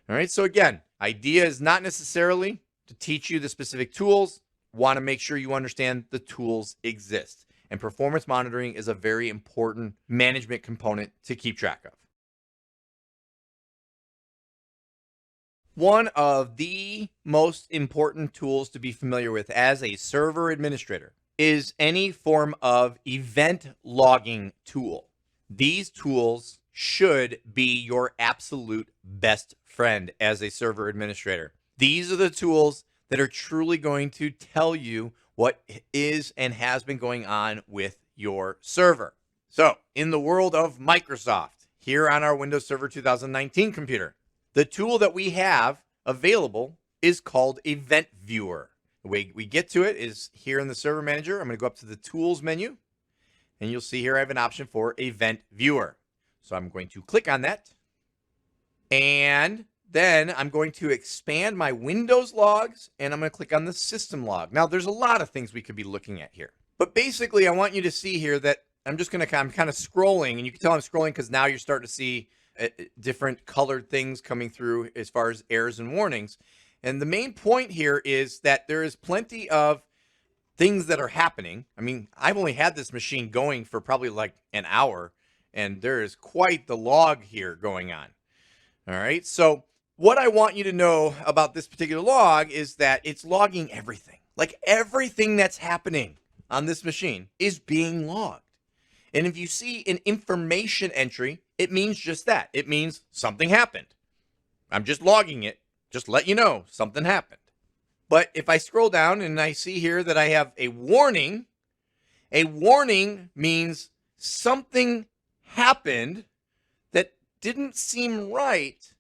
All right, so again, idea is not necessarily to teach you the specific tools. Want to make sure you understand the tools exist. And performance monitoring is a very important management component to keep track of. One of the most important tools to be familiar with as a server administrator is any form of event logging tool. These tools should be your absolute best friend as a server administrator. These are the tools that are truly going to tell you what is and has been going on with your server. So, in the world of Microsoft, here on our Windows Server 2019 computer, the tool that we have available is called Event Viewer. The way we get to it is here in the Server Manager. I'm going to go up to the Tools menu, and you'll see here I have an option for Event Viewer. So I'm going to click on that, and then I'm going to expand my Windows logs, and I'm going to click on the System log. Now, there's a lot of things we could be looking at here, but basically I want you to see here that I'm kind of scrolling, and you can tell I'm scrolling because now you're starting to see different colored things coming through as far as errors and warnings. And the main point here is that there is plenty of things that are happening. I mean, I've only had this machine going for probably like an hour, and there is quite the log here going on. All right, so what I want you to know about this particular log is that it's logging everything. Like everything that's happening on this machine is being logged. And if you see an information entry, it means just that. It means something happened. I'm just logging it, just let you know something happened. But if I scroll down and I see here that I have a warning means something happened that didn't seem right,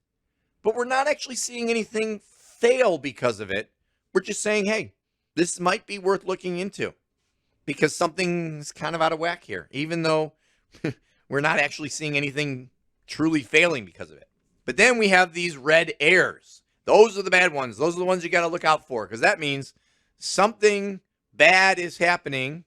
but we're not actually seeing anything fail because of it. We're just saying, hey, this might be worth looking into because something's kind of out of whack here, even though we're not actually seeing anything truly failing because of it. But then we have these red errors. Those are the bad ones. Those are the ones you got to look out for, because that means something bad is happening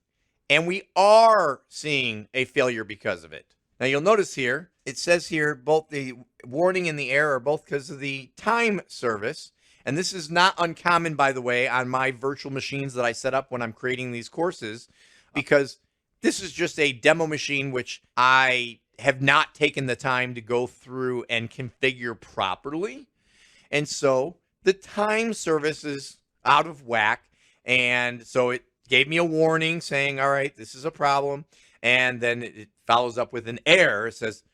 and we are seeing a failure because of it. Now you'll notice here, it says here both the warning and the error are both because of the time service. And this is not uncommon, by the way, on my virtual machines that I set up when I'm creating these courses, because this is just a demo machine which I have not taken the time to go through and configure properly. And so the time service is out of whack. And so it gave me a warning saying, all right, this is a problem. And then it follows up with an error. It says,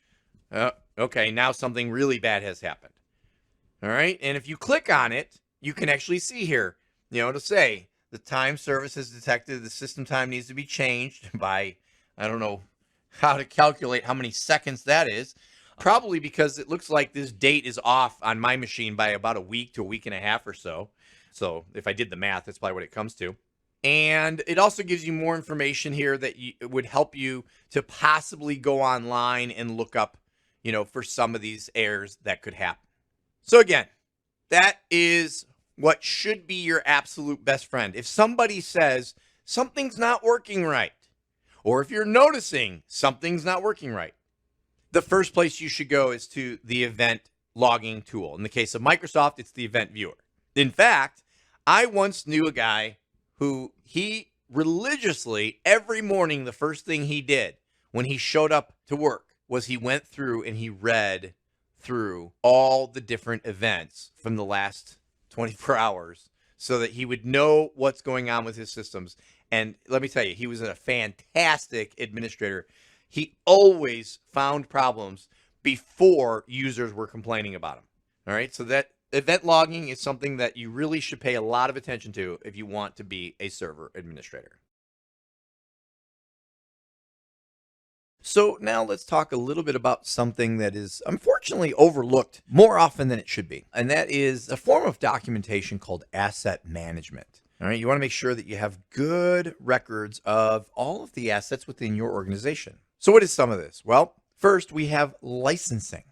okay, now something really bad has happened. All right. And if you click on it, you can actually see here, to say the time service has detected the system time needs to be changed by, I don't know how to calculate how many seconds that is. Probably because it looks like this date is off on my machine by about a week to a week and a half or so. So if I did the math, that's probably what it comes to. And it also gives you more information here that would help you to possibly go online and look up, for some of these errors that could happen. So again, that is what should be your absolute best friend. If somebody says something's not working right, or if you're noticing something's not working right, the first place you should go is to the event logging tool. In the case of Microsoft, it's the Event Viewer. In fact, I once knew a guy who he religiously, every morning, the first thing he did when he showed up to work was he went through and he read through all the different events from the last 24 hours so that he would know what's going on with his systems. And let me tell you, he was a fantastic administrator. He always found problems before users were complaining about him. All right. So that event logging is something that you really should pay a lot of attention to if you want to be a server administrator. So now let's talk a little bit about something that is unfortunately overlooked more often than it should be. And that is a form of documentation called asset management. All right. You want to make sure that you have good records of all of the assets within your organization. So what is some of this? Well, first we have licensing.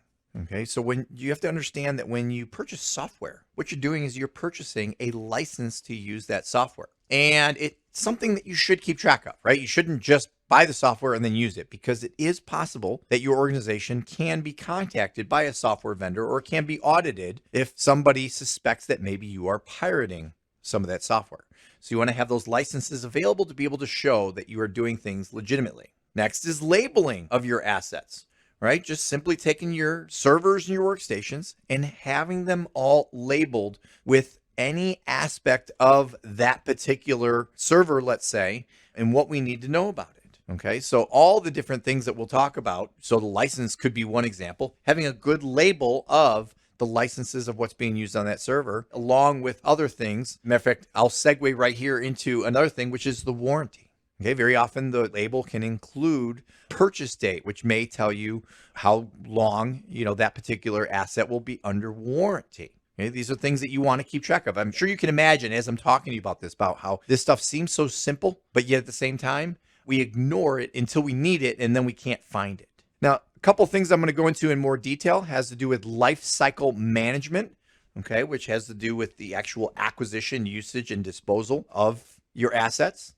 Okay. So when you have to understand that when you purchase software, what you're doing is you're purchasing a license to use that software. And it's something that you should keep track of, right? You shouldn't just buy the software and then use it, because it is possible that your organization can be contacted by a software vendor or can be audited if somebody suspects that maybe you are pirating some of that software. So you want to have those licenses available to be able to show that you are doing things legitimately. Next is labeling of your assets, right? Just simply taking your servers and your workstations and having them all labeled with any aspect of that particular server, let's say, and what we need to know about it. Okay, so all the different things that we'll talk about. So the license could be one example, having a good label of the licenses of what's being used on that server, along with other things. Matter of fact, I'll segue right here into another thing, which is the warranty. Okay, very often the label can include purchase date, which may tell you how long, that particular asset will be under warranty. Okay, these are things that you want to keep track of. I'm sure you can imagine as I'm talking to you about this, about how this stuff seems so simple, but yet at the same time, we ignore it until we need it, and then we can't find it. Now, a couple of things I'm going to go into in more detail has to do with life cycle management, okay, which has to do with the actual acquisition, usage, and disposal of your assets,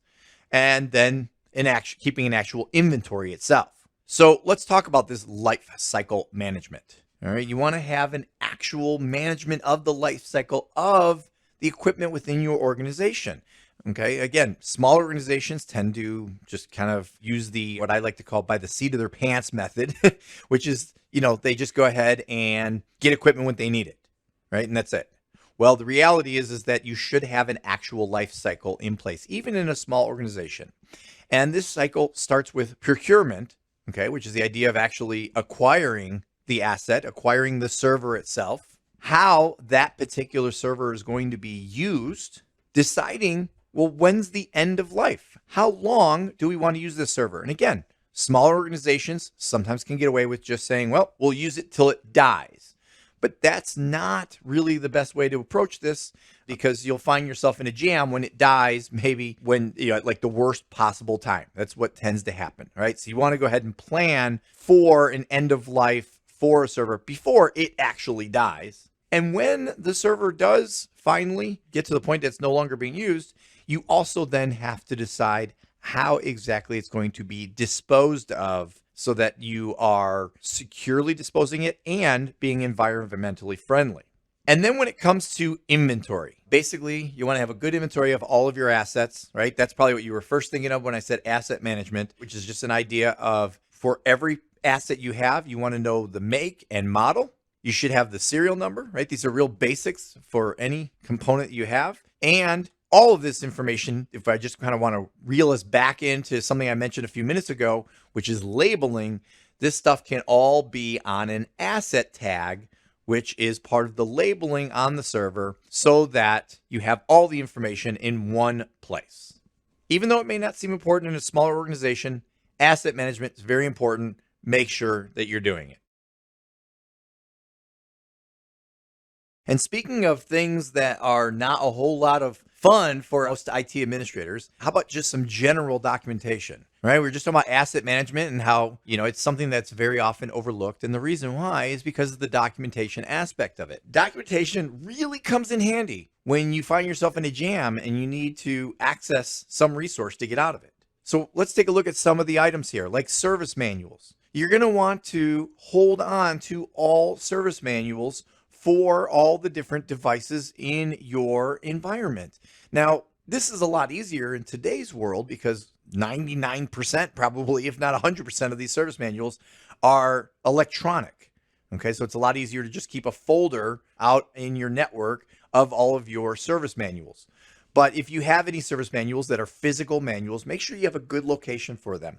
and then keeping an actual inventory itself. So let's talk about this life cycle management. All right, you want to have an actual management of the life cycle of the equipment within your organization. Okay, again, small organizations tend to just kind of use what I like to call by the seat of their pants method, which is, they just go ahead and get equipment when they need it, right? And that's it. Well, the reality is that you should have an actual life cycle in place, even in a small organization. And this cycle starts with procurement, okay, which is the idea of actually acquiring the asset, acquiring the server itself, how that particular server is going to be used, deciding, well, when's the end of life? How long do we want to use this server? And again, smaller organizations sometimes can get away with just saying, well, we'll use it till it dies. But that's not really the best way to approach this, because you'll find yourself in a jam when it dies, maybe when, like the worst possible time. That's what tends to happen, right? So you want to go ahead and plan for an end of life for a server before it actually dies. And when the server does finally get to the point that it's no longer being used, you also then have to decide how exactly it's going to be disposed of so that you are securely disposing it and being environmentally friendly. And then when it comes to inventory, basically you want to have a good inventory of all of your assets, right? That's probably what you were first thinking of when I said asset management, which is just an idea of, for every asset you have, you want to know the make and model. You should have the serial number, right? These are real basics for any component you have. And all of this information, if I just kind of want to reel us back into something I mentioned a few minutes ago, which is labeling, this stuff can all be on an asset tag, which is part of the labeling on the server, so that you have all the information in one place. Even though it may not seem important in a smaller organization, asset management is very important. Make sure that you're doing it. And speaking of things that are not a whole lot of fun for most IT administrators, how about just some general documentation, right? We're just talking about asset management and how, it's something that's very often overlooked. And the reason why is because of the documentation aspect of it. Documentation really comes in handy when you find yourself in a jam and you need to access some resource to get out of it. So let's take a look at some of the items here, like service manuals. You're going to want to hold on to all service manuals for all the different devices in your environment. Now, this is a lot easier in today's world because 99% probably, if not 100% of these service manuals are electronic, Okay, so it's a lot easier to just keep a folder out in your network of all of your service manuals. But if you have any service manuals that are physical manuals, make sure you have a good location for them.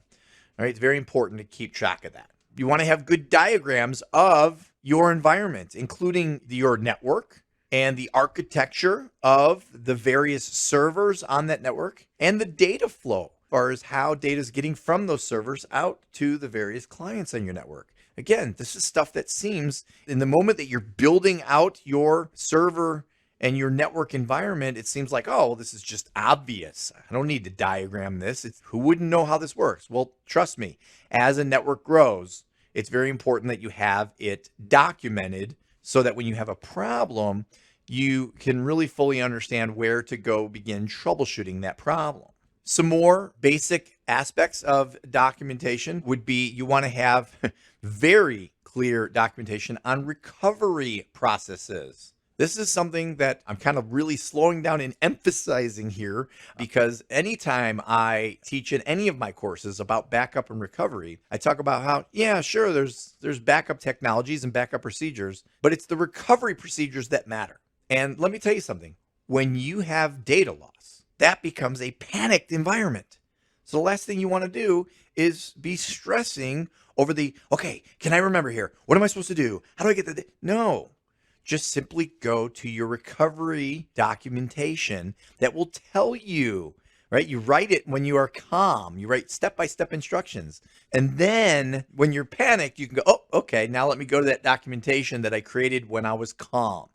All right, it's very important to keep track of that. You want to have good diagrams of your environment, including your network and the architecture of the various servers on that network and the data flow, as far as how data is getting from those servers out to the various clients on your network. Again, this is stuff that seems, in the moment that you're building out your server and your network environment, it seems like, oh, well, this is just obvious. I don't need to diagram this. Who wouldn't know how this works? Well, trust me, as a network grows, it's very important that you have it documented so that when you have a problem, you can really fully understand where to go begin troubleshooting that problem. Some more basic aspects of documentation would be you want to have very clear documentation on recovery processes. This is something that I'm kind of really slowing down and emphasizing here, because anytime I teach in any of my courses about backup and recovery, I talk about how, yeah, sure, there's backup technologies and backup procedures, but it's the recovery procedures that matter. And let me tell you something, when you have data loss, that becomes a panicked environment. So the last thing you want to do is be stressing over okay, can I remember here? What am I supposed to do? How do I get the No, just simply go to your recovery documentation that will tell you, right? You write it when you are calm. You write step-by-step instructions. And then when you're panicked, you can go, oh, okay, now let me go to that documentation that I created when I was calm.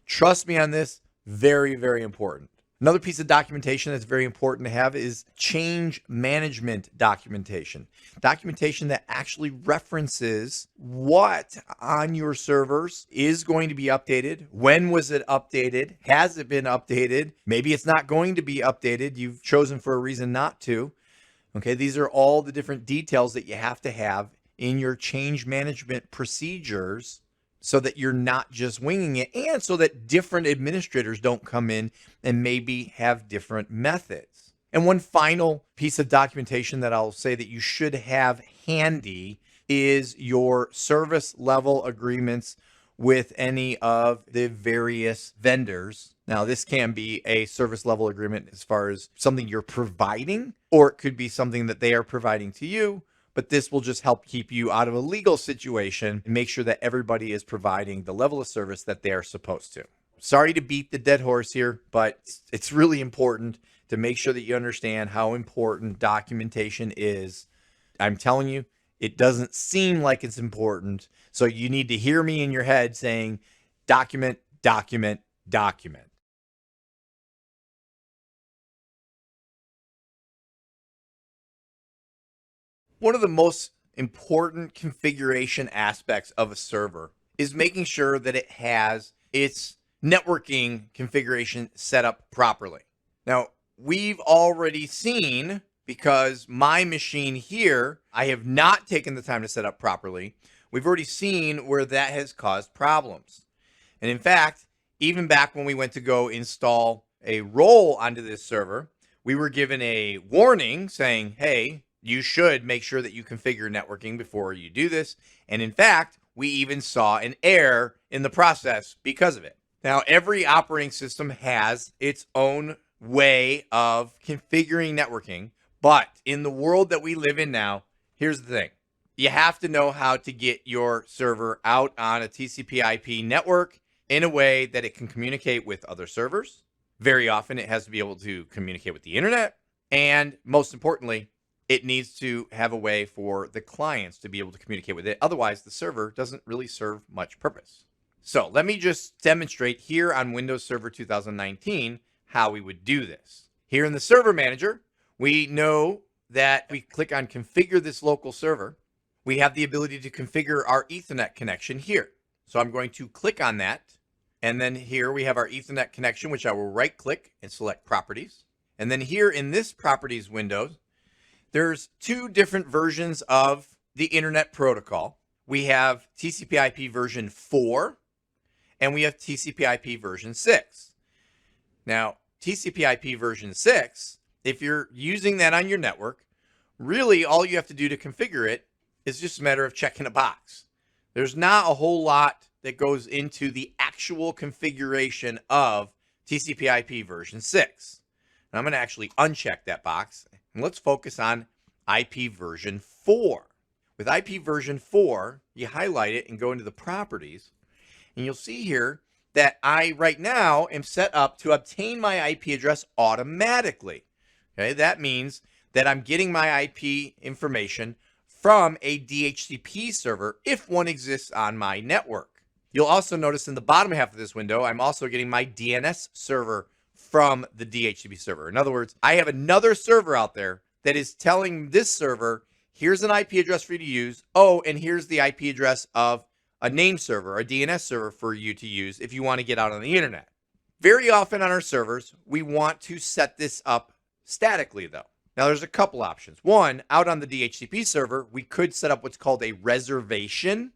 Trust me on this, very, very important. Another piece of documentation that's very important to have is change management documentation. Documentation that actually references what on your servers is going to be updated. When was it updated? Has it been updated? Maybe it's not going to be updated. You've chosen for a reason not to. Okay, these are all the different details that you have to have in your change management procedures, so that you're not just winging it, and so that different administrators don't come in and maybe have different methods. And one final piece of documentation that I'll say that you should have handy is your service level agreements with any of the various vendors. Now, this can be a service level agreement as far as something you're providing, or it could be something that they are providing to you. But this will just help keep you out of a legal situation and make sure that everybody is providing the level of service that they are supposed to. Sorry to beat the dead horse here, but it's really important to make sure that you understand how important documentation is. I'm telling you, it doesn't seem like it's important. So you need to hear me in your head saying, document, document, document. One of the most important configuration aspects of a server is making sure that it has its networking configuration set up properly. Now, we've already seen, because my machine here, I have not taken the time to set up properly. We've already seen where that has caused problems. And in fact, even back when we went to go install a role onto this server, we were given a warning saying, hey, you should make sure that you configure networking before you do this. And in fact, we even saw an error in the process because of it. Now, every operating system has its own way of configuring networking. But in the world that we live in now, here's the thing. You have to know how to get your server out on a TCP/IP network in a way that it can communicate with other servers. Very often, it has to be able to communicate with the internet. And most importantly, it needs to have a way for the clients to be able to communicate with it. Otherwise, the server doesn't really serve much purpose. So let me just demonstrate here on Windows Server 2019 how we would do this. Here in the Server Manager, we know that we click on Configure this local server. We have the ability to configure our Ethernet connection here. So I'm going to click on that. And then here we have our Ethernet connection, which I will right-click and select Properties. And then here in this Properties window, there's two different versions of the Internet Protocol. We have TCP/IP version 4, and we have TCP/IP version 6. Now, TCP/IP version 6, if you're using that on your network, really all you have to do to configure it is just a matter of checking a box. There's not a whole lot that goes into the actual configuration of TCP/IP version 6. And I'm going to actually uncheck that box, and let's focus on IP version 4. With IP version 4, you highlight it and go into the properties, and you'll see here that I right now am set up to obtain my IP address automatically. Okay, that means that I'm getting my IP information from a DHCP server if one exists on my network. You'll also notice in the bottom half of this window, I'm also getting my DNS server from the DHCP server. In other words, I have another server out there that is telling this server, here's an IP address for you to use. Oh, and here's the IP address of a name server, a DNS server for you to use if you want to get out on the internet. Very often on our servers, we want to set this up statically though. Now there's a couple options. One, out on the DHCP server, we could set up what's called a reservation,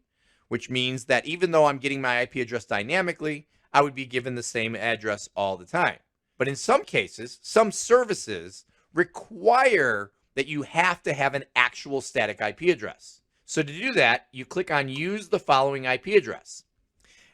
which means that even though I'm getting my IP address dynamically, I would be given the same address all the time. But in some cases, some services require that you have to have an actual static IP address. So to do that, you click on use the following IP address.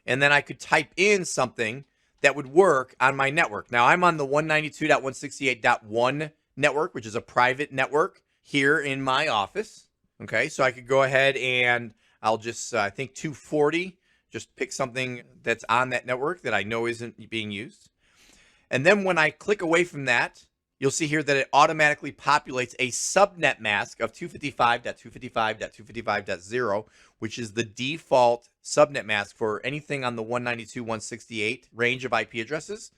And then I could type in something that would work on my network. Now I'm on the 192.168.1 network, which is a private network here in my office. Okay, so I could go ahead and I'll just, I think 240, just pick something that's on that network that I know isn't being used. And then when I click away from that, you'll see here that it automatically populates a subnet mask of 255.255.255.0, which is the default subnet mask for anything on the 192.168 range of IP addresses.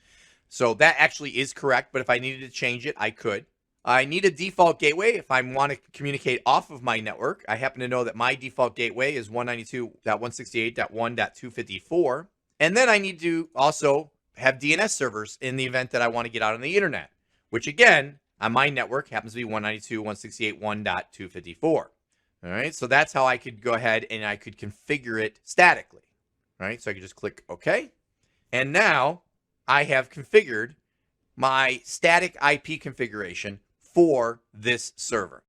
So that actually is correct, but if I needed to change it, I could. I need a default gateway if I want to communicate off of my network. I happen to know that my default gateway is 192.168.1.254. And then I need to also have DNS servers in the event that I want to get out on the internet, which again, on my network happens to be 192.168.1.254. All right, so that's how I could go ahead and I could configure it statically. All right, so I could just click OK. And now I have configured my static IP configuration for this server.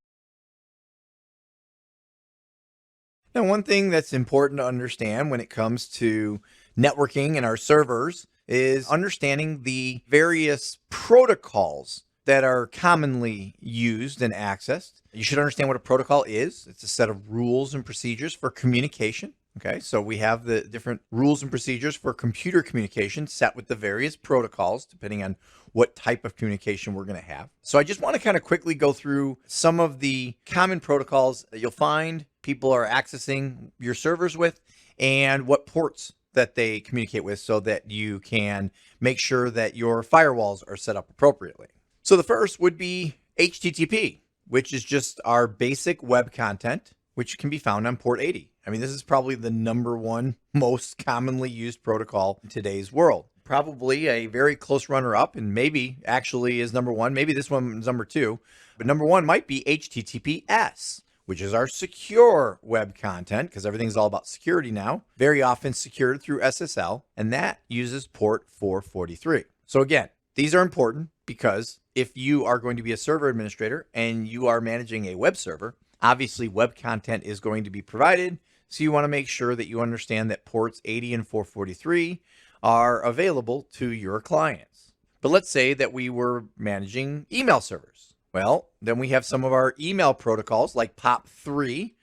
Now, one thing that's important to understand when it comes to networking in our servers is understanding the various protocols that are commonly used and accessed. You should understand what a protocol is. It's a set of rules and procedures for communication. Okay, so we have the different rules and procedures for computer communication set with the various protocols, depending on what type of communication we're going to have. So I just want to kind of quickly go through some of the common protocols that you'll find people are accessing your servers with and what ports that they communicate with so that you can make sure that your firewalls are set up appropriately. So the first would be HTTP, which is just our basic web content, which can be found on port 80. I mean, this is probably the #1 most commonly used protocol in today's world. Probably a very close runner-up, and maybe actually is #1. Maybe this one is #2, but #1 might be HTTPS, which is our secure web content, because everything's all about security now, very often secured through SSL, and that uses port 443. So again, these are important because if you are going to be a server administrator and you are managing a web server, obviously web content is going to be provided, so you want to make sure that you understand that ports 80 and 443 are available to your clients. But let's say that we were managing email servers. Well, then we have some of our email protocols like POP3,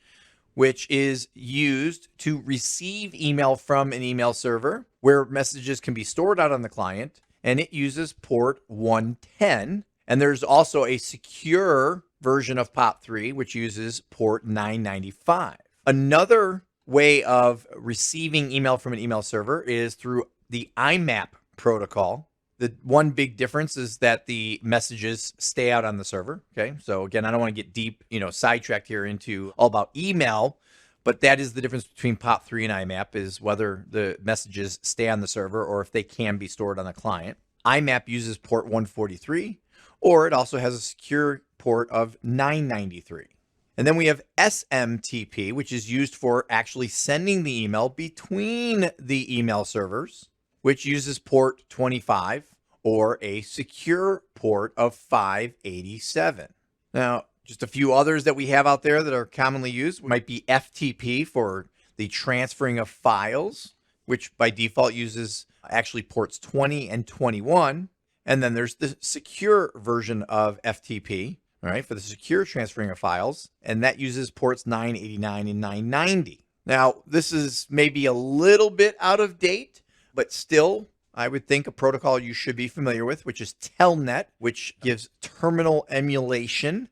which is used to receive email from an email server where messages can be stored out on the client, and it uses port 110. And there's also a secure version of POP3, which uses port 995. Another way of receiving email from an email server is through the IMAP protocol. The one big difference is that the messages stay out on the server. Okay, so again, I don't want to get deep, sidetracked here into all about email, but that is the difference between POP3 and IMAP, is whether the messages stay on the server or if they can be stored on the client. IMAP uses port 143, or it also has a secure port of 993. And then we have SMTP, which is used for actually sending the email between the email servers, which uses port 25 or a secure port of 587. Now, just a few others that we have out there that are commonly used might be FTP for the transferring of files, which by default uses actually ports 20 and 21. And then there's the secure version of FTP, all right, for the secure transferring of files, and that uses ports 989 and 990. Now, this is maybe a little bit out of date, but still, I would think a protocol you should be familiar with, which is Telnet, which gives terminal emulation.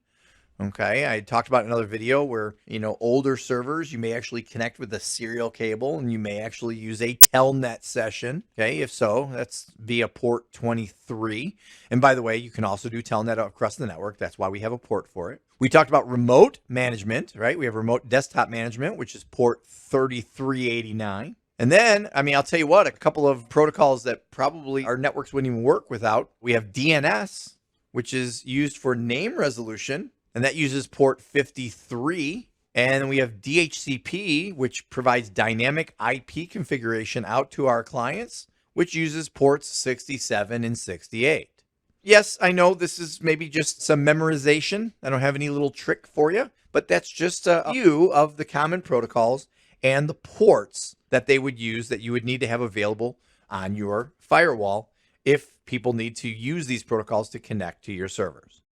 Okay, I talked about in another video where, older servers, you may actually connect with a serial cable and you may actually use a Telnet session. Okay, if so, that's via port 23. And by the way, you can also do Telnet across the network. That's why we have a port for it. We talked about remote management, right? We have remote desktop management, which is port 3389. And then, I'll tell you what, a couple of protocols that probably our networks wouldn't even work without. We have DNS, which is used for name resolution, and that uses port 53. And we have DHCP, which provides dynamic IP configuration out to our clients, which uses ports 67 and 68. Yes, I know this is maybe just some memorization. I don't have any little trick for you, but that's just a few of the common protocols and the ports that they would use that you would need to have available on your firewall if people need to use these protocols to connect to your servers.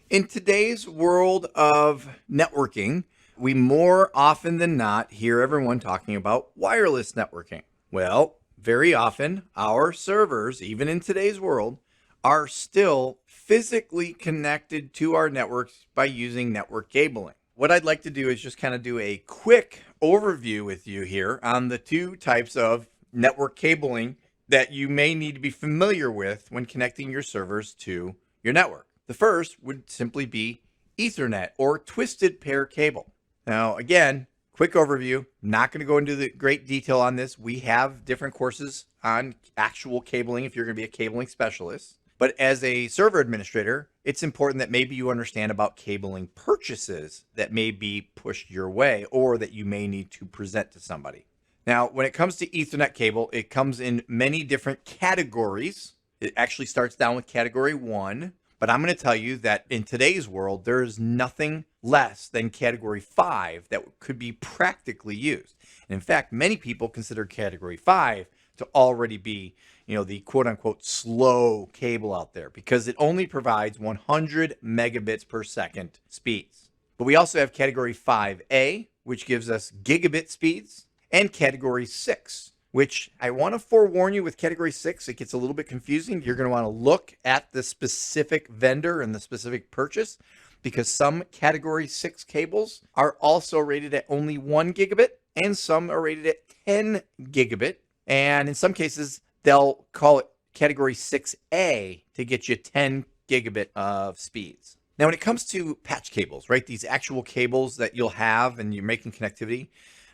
In today's world of networking, we more often than not hear everyone talking about wireless networking. Well, very often our servers, even in today's world, are still physically connected to our networks by using network cabling. What I'd like to do is just kind of do a quick overview with you here on the two types of network cabling that you may need to be familiar with when connecting your servers to your network. The first would simply be Ethernet or twisted pair cable. Now, again, quick overview. Not going to go into the great detail on this. We have different courses on actual cabling if you're going to be a cabling specialist. But as a server administrator, it's important that maybe you understand about cabling purchases that may be pushed your way or that you may need to present to somebody. Now, when it comes to Ethernet cable, it comes in many different categories. It actually starts down with category 1. But I'm going to tell you that in today's world, there is nothing less than category 5 that could be practically used. And in fact, many people consider category 5 to already be, the quote unquote slow cable out there because it only provides 100 megabits per second speeds. But we also have category 5A, which gives us gigabit speeds, and category 6, which I want to forewarn you with category 6, it gets a little bit confusing. You're going to want to look at the specific vendor and the specific purchase because some category 6 cables are also rated at only 1 gigabit and some are rated at 10 gigabit. And in some cases, they'll call it category 6A to get you 10 gigabit of speeds. Now, when it comes to patch cables, right, these actual cables that you'll have and you're making connectivity,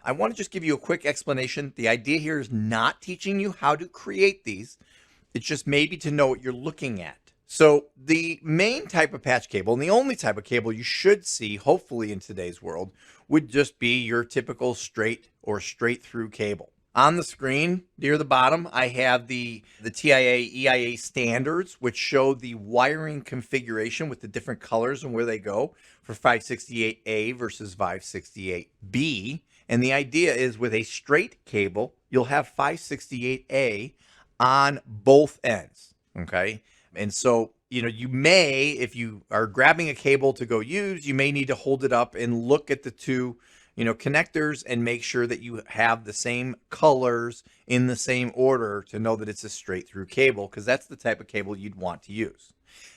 I want to just give you a quick explanation. The idea here is not teaching you how to create these. It's just maybe to know what you're looking at. So the main type of patch cable and the only type of cable you should see, hopefully in today's world, would just be your typical straight or straight through cable. On the screen near the bottom, I have the TIA EIA standards, which show the wiring configuration with the different colors and where they go for 568A versus 568B. And the idea is with a straight cable, you'll have 568A on both ends, okay? And so, you may, if you are grabbing a cable to go use, you may need to hold it up and look at the two, connectors and make sure that you have the same colors in the same order to know that it's a straight through cable, because that's the type of cable you'd want to use.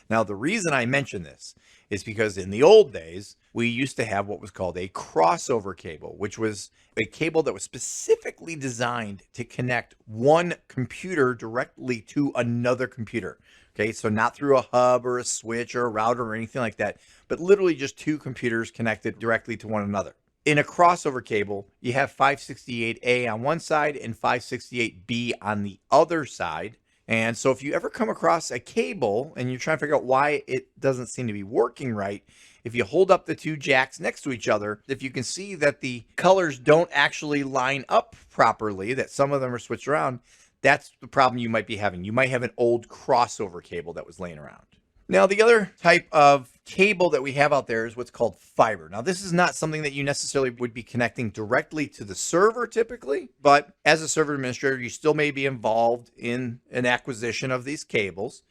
Now, the reason I mention this is because in the old days, we used to have what was called a crossover cable, which was a cable that was specifically designed to connect one computer directly to another computer. Okay, so not through a hub or a switch or a router or anything like that, but literally just two computers connected directly to one another. In a crossover cable, you have 568A on one side and 568B on the other side. And so if you ever come across a cable and you're trying to figure out why it doesn't seem to be working right, if you hold up the two jacks next to each other, if you can see that the colors don't actually line up properly, that some of them are switched around, that's the problem you might be having. You might have an old crossover cable that was laying around. Now, the other type of cable that we have out there is what's called fiber. Now, this is not something that you necessarily would be connecting directly to the server typically, but as a server administrator, you still may be involved in an acquisition of these cables.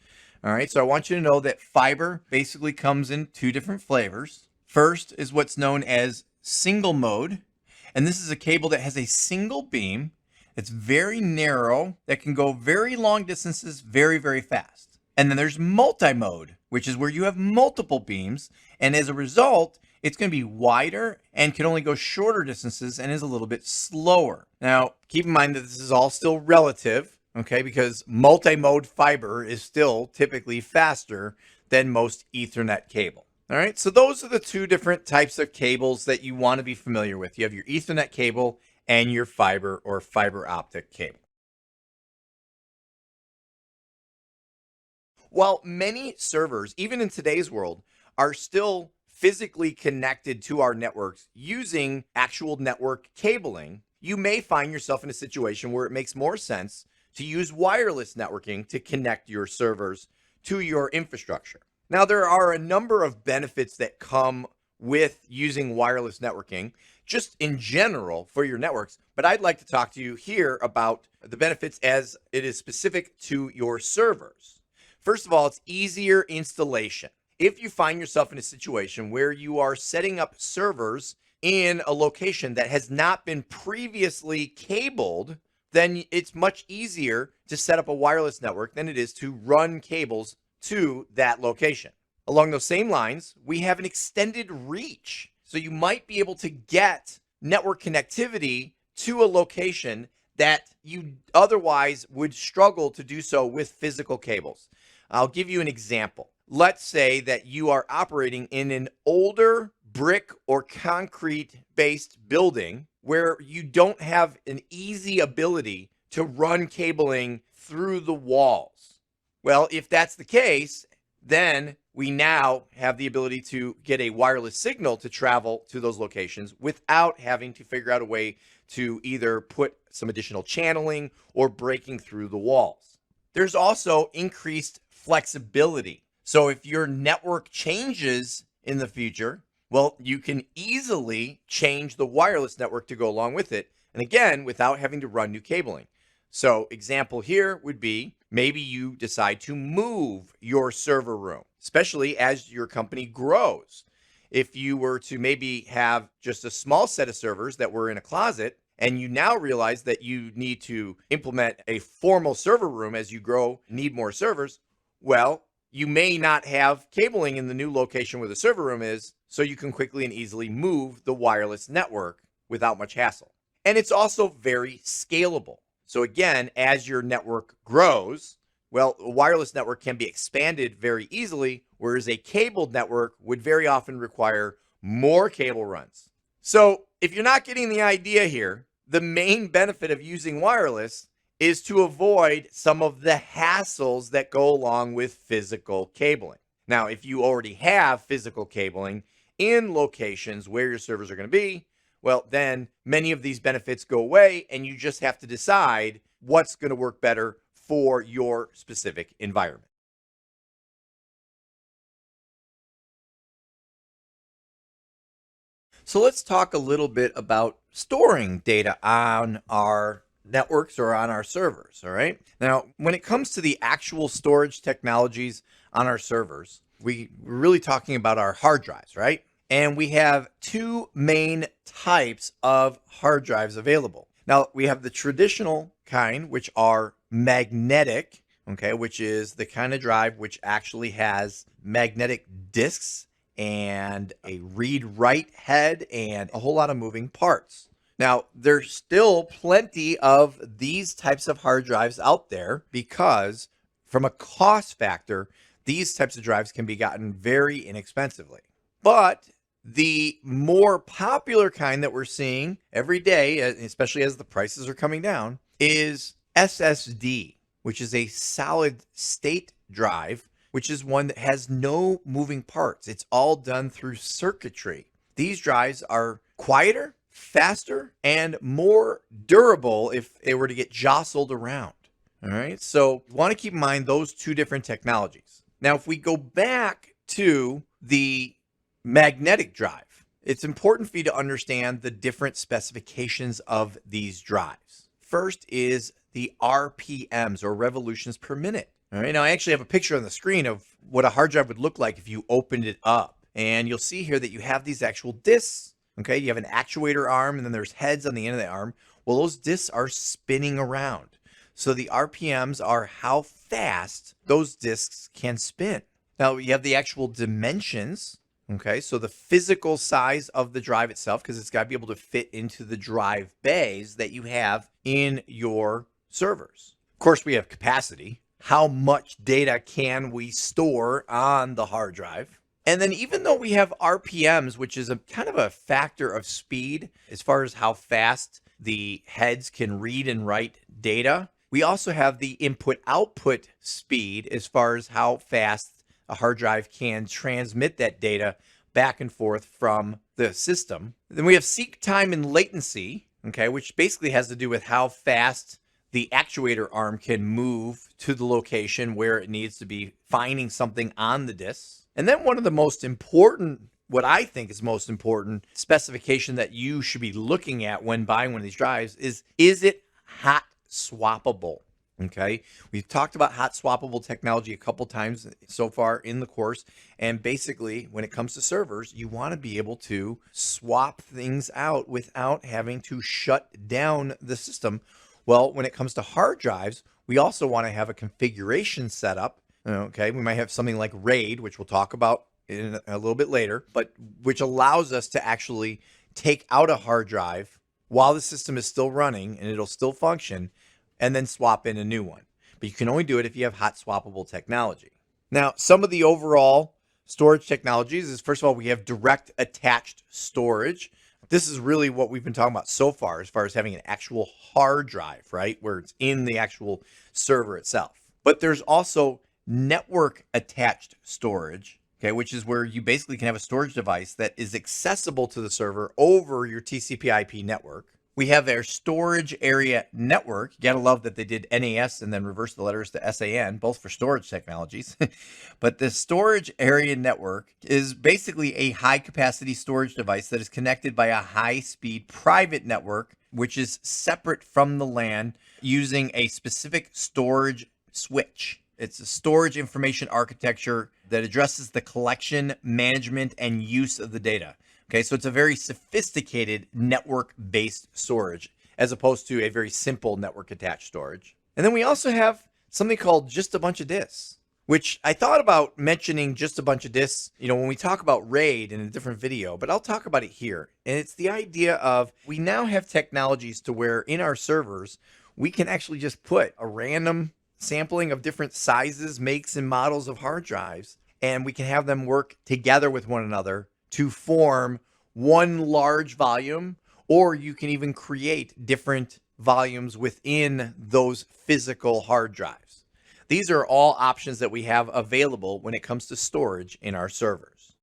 All right, so I want you to know that fiber basically comes in two different flavors. First is what's known as single mode, and this is a cable that has a single beam. It's very narrow, that can go very long distances very, very fast. And then there's multi-mode, which is where you have multiple beams. And as a result, it's going to be wider and can only go shorter distances and is a little bit slower. Now, keep in mind that this is all still relative, okay, because multi-mode fiber is still typically faster than most Ethernet cable. All right, so those are the two different types of cables that you want to be familiar with. You have your Ethernet cable and your fiber or fiber optic cable. While many servers, even in today's world, are still physically connected to our networks using actual network cabling, you may find yourself in a situation where it makes more sense to use wireless networking to connect your servers to your infrastructure. Now, there are a number of benefits that come with using wireless networking, just in general for your networks, but I'd like to talk to you here about the benefits as it is specific to your servers. First of all, it's easier installation. If you find yourself in a situation where you are setting up servers in a location that has not been previously cabled, then it's much easier to set up a wireless network than it is to run cables to that location. Along those same lines, we have an extended reach. So you might be able to get network connectivity to a location that you otherwise would struggle to do so with physical cables. I'll give you an example. Let's say that you are operating in an older brick or concrete based building where you don't have an easy ability to run cabling through the walls. Well, if that's the case, then we now have the ability to get a wireless signal to travel to those locations without having to figure out a way to either put some additional channeling or breaking through the walls. There's also increased flexibility. So if your network changes in the future, well, you can easily change the wireless network to go along with it. And again, without having to run new cabling. So example here would be maybe you decide to move your server room, especially as your company grows. If you were to maybe have just a small set of servers that were in a closet, and you now realize that you need to implement a formal server room as you grow, need more servers, well, you may not have cabling in the new location where the server room is, so you can quickly and easily move the wireless network without much hassle. And it's also very scalable. So again, as your network grows, well, a wireless network can be expanded very easily, whereas a cabled network would very often require more cable runs. So if you're not getting the idea here, the main benefit of using wireless is to avoid some of the hassles that go along with physical cabling. Now, if you already have physical cabling in locations where your servers are going to be, well, then many of these benefits go away and you just have to decide what's going to work better for your specific environment. So let's talk a little bit about storing data on our networks or on our servers, all right? Now, when it comes to the actual storage technologies on our servers, we're really talking about our hard drives, right? And we have two main types of hard drives available. Now, we have the traditional kind, which are magnetic, okay, which is the kind of drive which actually has magnetic disks and a read-write head and a whole lot of moving parts. Now, there's still plenty of these types of hard drives out there because from a cost factor, these types of drives can be gotten very inexpensively. But the more popular kind that we're seeing every day, especially as the prices are coming down, is SSD, which is a solid state drive, which is one that has no moving parts. It's all done through circuitry. These drives are quieter, faster, and more durable if they were to get jostled around. All right, so you want to keep in mind those two different technologies. Now, if we go back to the magnetic drive, it's important for you to understand the different specifications of these drives. First is the RPMs, or revolutions per minute. All right, now I actually have a picture on the screen of what a hard drive would look like if you opened it up. And you'll see here that you have these actual discs. Okay, you have an actuator arm, and then there's heads on the end of the arm. Well, those discs are spinning around. So the RPMs are how fast those discs can spin. Now, you have the actual dimensions. Okay, so the physical size of the drive itself, because it's got to be able to fit into the drive bays that you have in your servers. Of course, we have capacity. How much data can we store on the hard drive? And then even though we have RPMs, which is a kind of a factor of speed as far as how fast the heads can read and write data, we also have the input-output speed as far as how fast a hard drive can transmit that data back and forth from the system. Then we have seek time and latency, okay, which basically has to do with how fast the actuator arm can move to the location where it needs to be finding something on the disk. And then one of the most important, what I think is most important specification that you should be looking at when buying one of these drives is it hot swappable? Okay, we've talked about hot swappable technology a couple times so far in the course, and basically when it comes to servers, you want to be able to swap things out without having to shut down the system. Well, when it comes to hard drives, we also want to have a configuration setup. Okay, we might have something like RAID, which we'll talk about in a little bit later, but which allows us to actually take out a hard drive while the system is still running and it'll still function, and then swap in a new one. But you can only do it if you have hot swappable technology. Now, some of the overall storage technologies is, first of all, we have direct attached storage. This is really what we've been talking about so far as having an actual hard drive, right? Where it's in the actual server itself. But there's also network attached storage, okay, which is where you basically can have a storage device that is accessible to the server over your TCP/IP network. We have our storage area network. You gotta love that they did NAS and then reversed the letters to SAN, both for storage technologies. But the storage area network is basically a high capacity storage device that is connected by a high speed private network, which is separate from the LAN using a specific storage switch. It's a storage information architecture that addresses the collection, management, and use of the data. Okay, so it's a very sophisticated network-based storage as opposed to a very simple network-attached storage. And then we also have something called just a bunch of disks, which I thought about mentioning just a bunch of disks, when we talk about RAID in a different video, but I'll talk about it here. And it's the idea of we now have technologies to where in our servers, we can actually just put a random sampling of different sizes, makes, and models of hard drives, and we can have them work together with one another to form one large volume, or you can even create different volumes within those physical hard drives. These are all options that we have available when it comes to storage in our servers.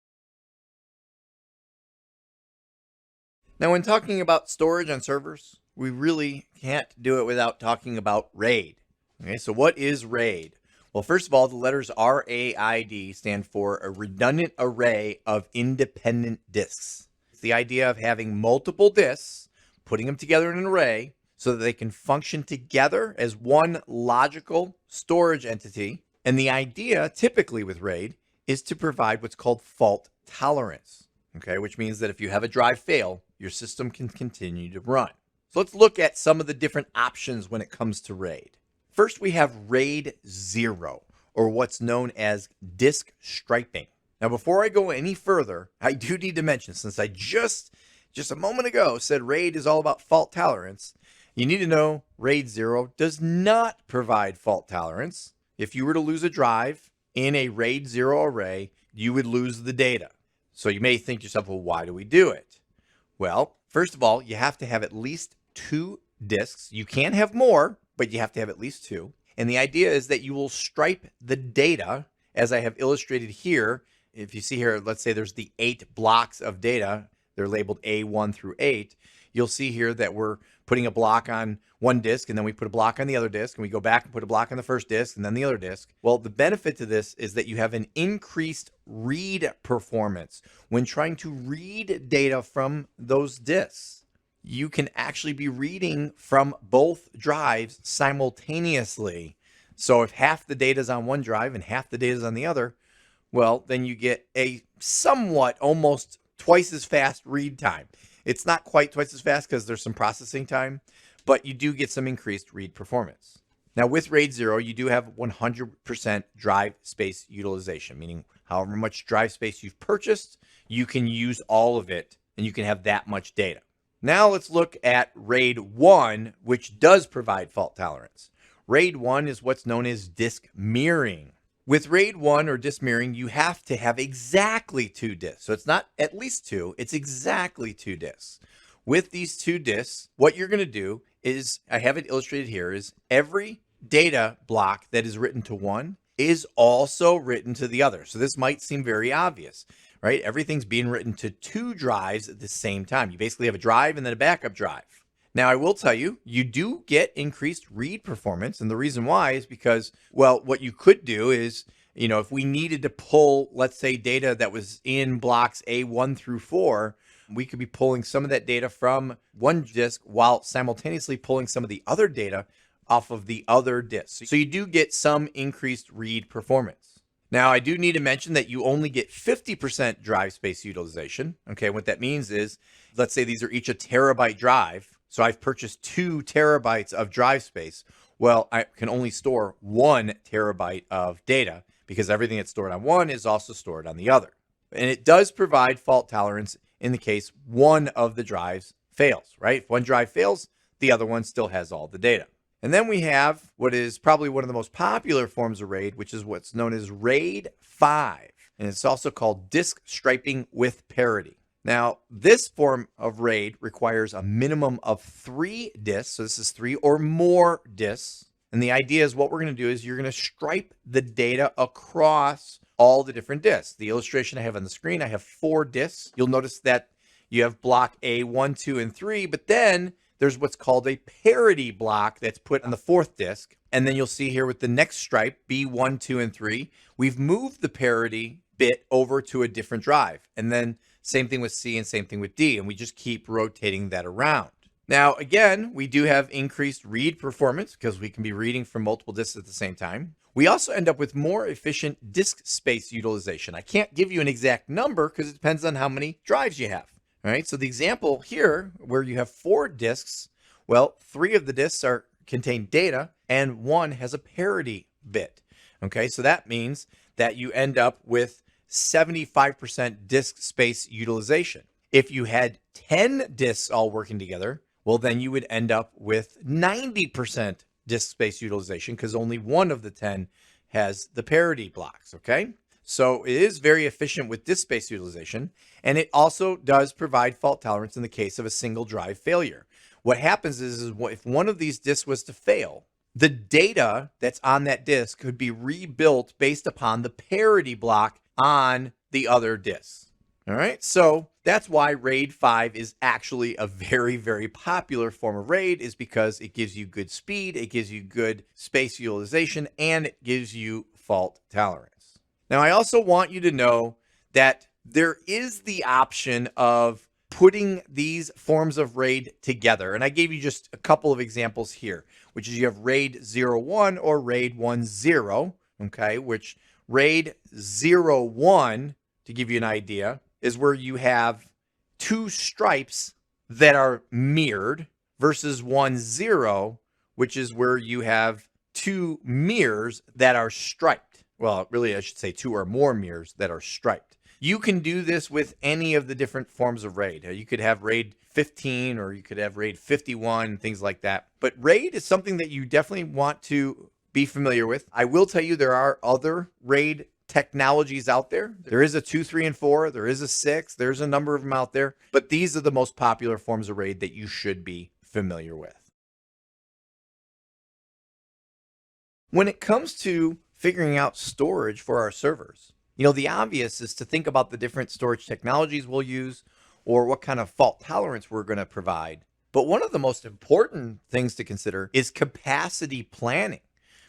Now, when talking about storage on servers, we really can't do it without talking about RAID. Okay, so what is RAID? Well, first of all, the letters RAID stand for a redundant array of independent disks. It's the idea of having multiple disks, putting them together in an array so that they can function together as one logical storage entity. And the idea typically with RAID is to provide what's called fault tolerance, okay, which means that if you have a drive fail, your system can continue to run. So let's look at some of the different options when it comes to RAID. First, we have RAID 0, or what's known as disk striping. Now, before I go any further, I do need to mention, since I just a moment ago said RAID is all about fault tolerance, you need to know RAID 0 does not provide fault tolerance. If you were to lose a drive in a RAID 0 array, you would lose the data. So you may think to yourself, well, why do we do it? Well, first of all, you have to have at least 2 disks. You can have more, but you have to have at least 2. And the idea is that you will stripe the data, as I have illustrated here. If you see here, let's say there's the 8 blocks of data. They're labeled A1 through 8. you'll see here that we're putting a block on one disk, and then we put a block on the other disk, and we go back and put a block on the first disk and then the other disk. Well, the benefit to this is that you have an increased read performance when trying to read data from those disks. You can actually be reading from both drives simultaneously. So if half the data is on one drive and half the data is on the other, well, then you get a somewhat almost twice as fast read time. It's not quite twice as fast because there's some processing time, but you do get some increased read performance. Now with RAID 0, you do have 100% drive space utilization, meaning however much drive space you've purchased, you can use all of it and you can have that much data. Now let's look at RAID 1, which does provide fault tolerance. RAID 1 is what's known as disk mirroring. With RAID 1 or disk mirroring, you have to have exactly 2 disks. So it's not at least 2, it's exactly 2 disks. With these 2 disks, what you're going to do is, I have it illustrated here, is every data block that is written to one is also written to the other. So this might seem very obvious, right? Everything's being written to 2 drives at the same time. You basically have a drive and then a backup drive. Now, I will tell you, you do get increased read performance. And the reason why is because, well, what you could do is, if we needed to pull, let's say, data that was in blocks A1 through 4, we could be pulling some of that data from one disk while simultaneously pulling some of the other data off of the other disk. So you do get some increased read performance. Now, I do need to mention that you only get 50% drive space utilization. Okay, what that means is, let's say these are each a terabyte drive. So I've purchased 2 terabytes of drive space. Well, I can only store 1 terabyte of data because everything that's stored on one is also stored on the other. And it does provide fault tolerance in the case one of the drives fails, right? If one drive fails, the other one still has all the data. And then we have what is probably one of the most popular forms of RAID, which is what's known as RAID 5. And it's also called disk striping with parity. Now, this form of RAID requires a minimum of 3 disks. So this is 3 or more disks. And the idea is what we're going to do is you're going to stripe the data across all the different disks. The illustration I have on the screen, I have 4 disks. You'll notice that you have block A, 1, 2, and 3, but then there's what's called a parity block that's put on the 4th disk. And then you'll see here with the next stripe, B1, 2, and 3, we've moved the parity bit over to a different drive. And then same thing with C and same thing with D, and we just keep rotating that around. Now, again, we do have increased read performance because we can be reading from multiple disks at the same time. We also end up with more efficient disk space utilization. I can't give you an exact number because it depends on how many drives you have. All right, so the example here where you have 4 disks, well, 3 of the disks contain data and 1 has a parity bit. Okay, so that means that you end up with 75% disk space utilization. If you had 10 disks all working together, well, then you would end up with 90% disk space utilization because only one of the 10 has the parity blocks, okay? So it is very efficient with disk space utilization, and it also does provide fault tolerance in the case of a single drive failure. What happens is if one of these disks was to fail, the data that's on that disk could be rebuilt based upon the parity block on the other disks. All right, so that's why RAID 5 is actually a very, very popular form of RAID, is because it gives you good speed, it gives you good space utilization, and it gives you fault tolerance. Now, I also want you to know that there is the option of putting these forms of RAID together. And I gave you just a couple of examples here, which is you have RAID 01 or RAID 10, okay, which RAID 01, to give you an idea, is where you have 2 stripes that are mirrored versus 10, which is where you have 2 mirrors that are striped. Well, really, I should say 2 or more mirrors that are striped. You can do this with any of the different forms of RAID. You could have RAID 15 or you could have RAID 51, things like that. But RAID is something that you definitely want to be familiar with. I will tell you there are other RAID technologies out there. There is a 2, 3, and 4. There is a 6. There's a number of them out there. But these are the most popular forms of RAID that you should be familiar with. When it comes to figuring out storage for our servers, the obvious is to think about the different storage technologies we'll use, or what kind of fault tolerance we're going to provide. But one of the most important things to consider is capacity planning.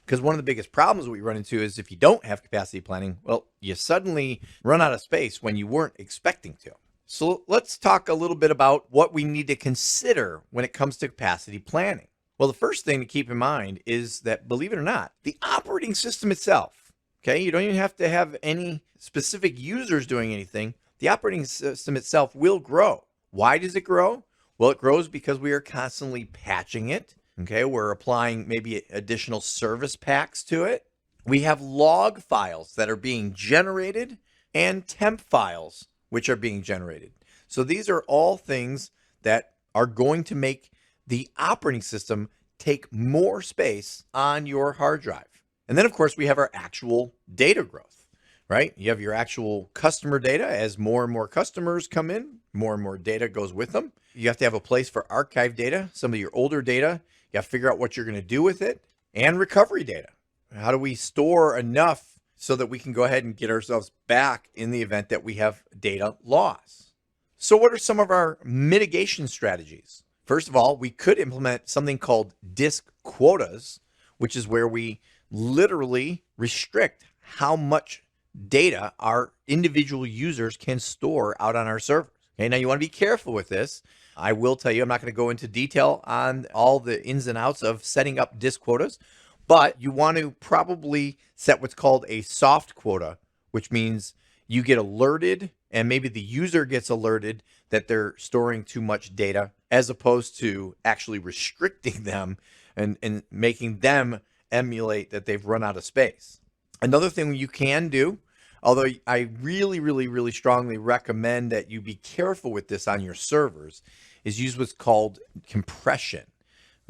Because one of the biggest problems we run into is if you don't have capacity planning, well, you suddenly run out of space when you weren't expecting to. So let's talk a little bit about what we need to consider when it comes to capacity planning. Well, the first thing to keep in mind is that, believe it or not, the operating system itself, okay, you don't even have to have any specific users doing anything. The operating system itself will grow. Why does it grow? Well, it grows because we are constantly patching it. Okay, we're applying maybe additional service packs to it. We have log files that are being generated and temp files which are being generated. So these are all things that are going to make the operating system take more space on your hard drive. And then, of course, we have our actual data growth, right? You have your actual customer data. As more and more customers come in, more and more data goes with them. You have to have a place for archive data, some of your older data. You have to figure out what you're going to do with it, and recovery data. How do we store enough so that we can go ahead and get ourselves back in the event that we have data loss? So what are some of our mitigation strategies? First of all, we could implement something called disk quotas, which is where we literally restrict how much data our individual users can store out on our servers. Okay, now you want to be careful with this. I will tell you, I'm not going to go into detail on all the ins and outs of setting up disk quotas, but you want to probably set what's called a soft quota, which means you get alerted and maybe the user gets alerted that they're storing too much data, as opposed to actually restricting them and making them emulate that they've run out of space. Another thing you can do, although I really strongly recommend that you be careful with this on your servers, is use what's called compression.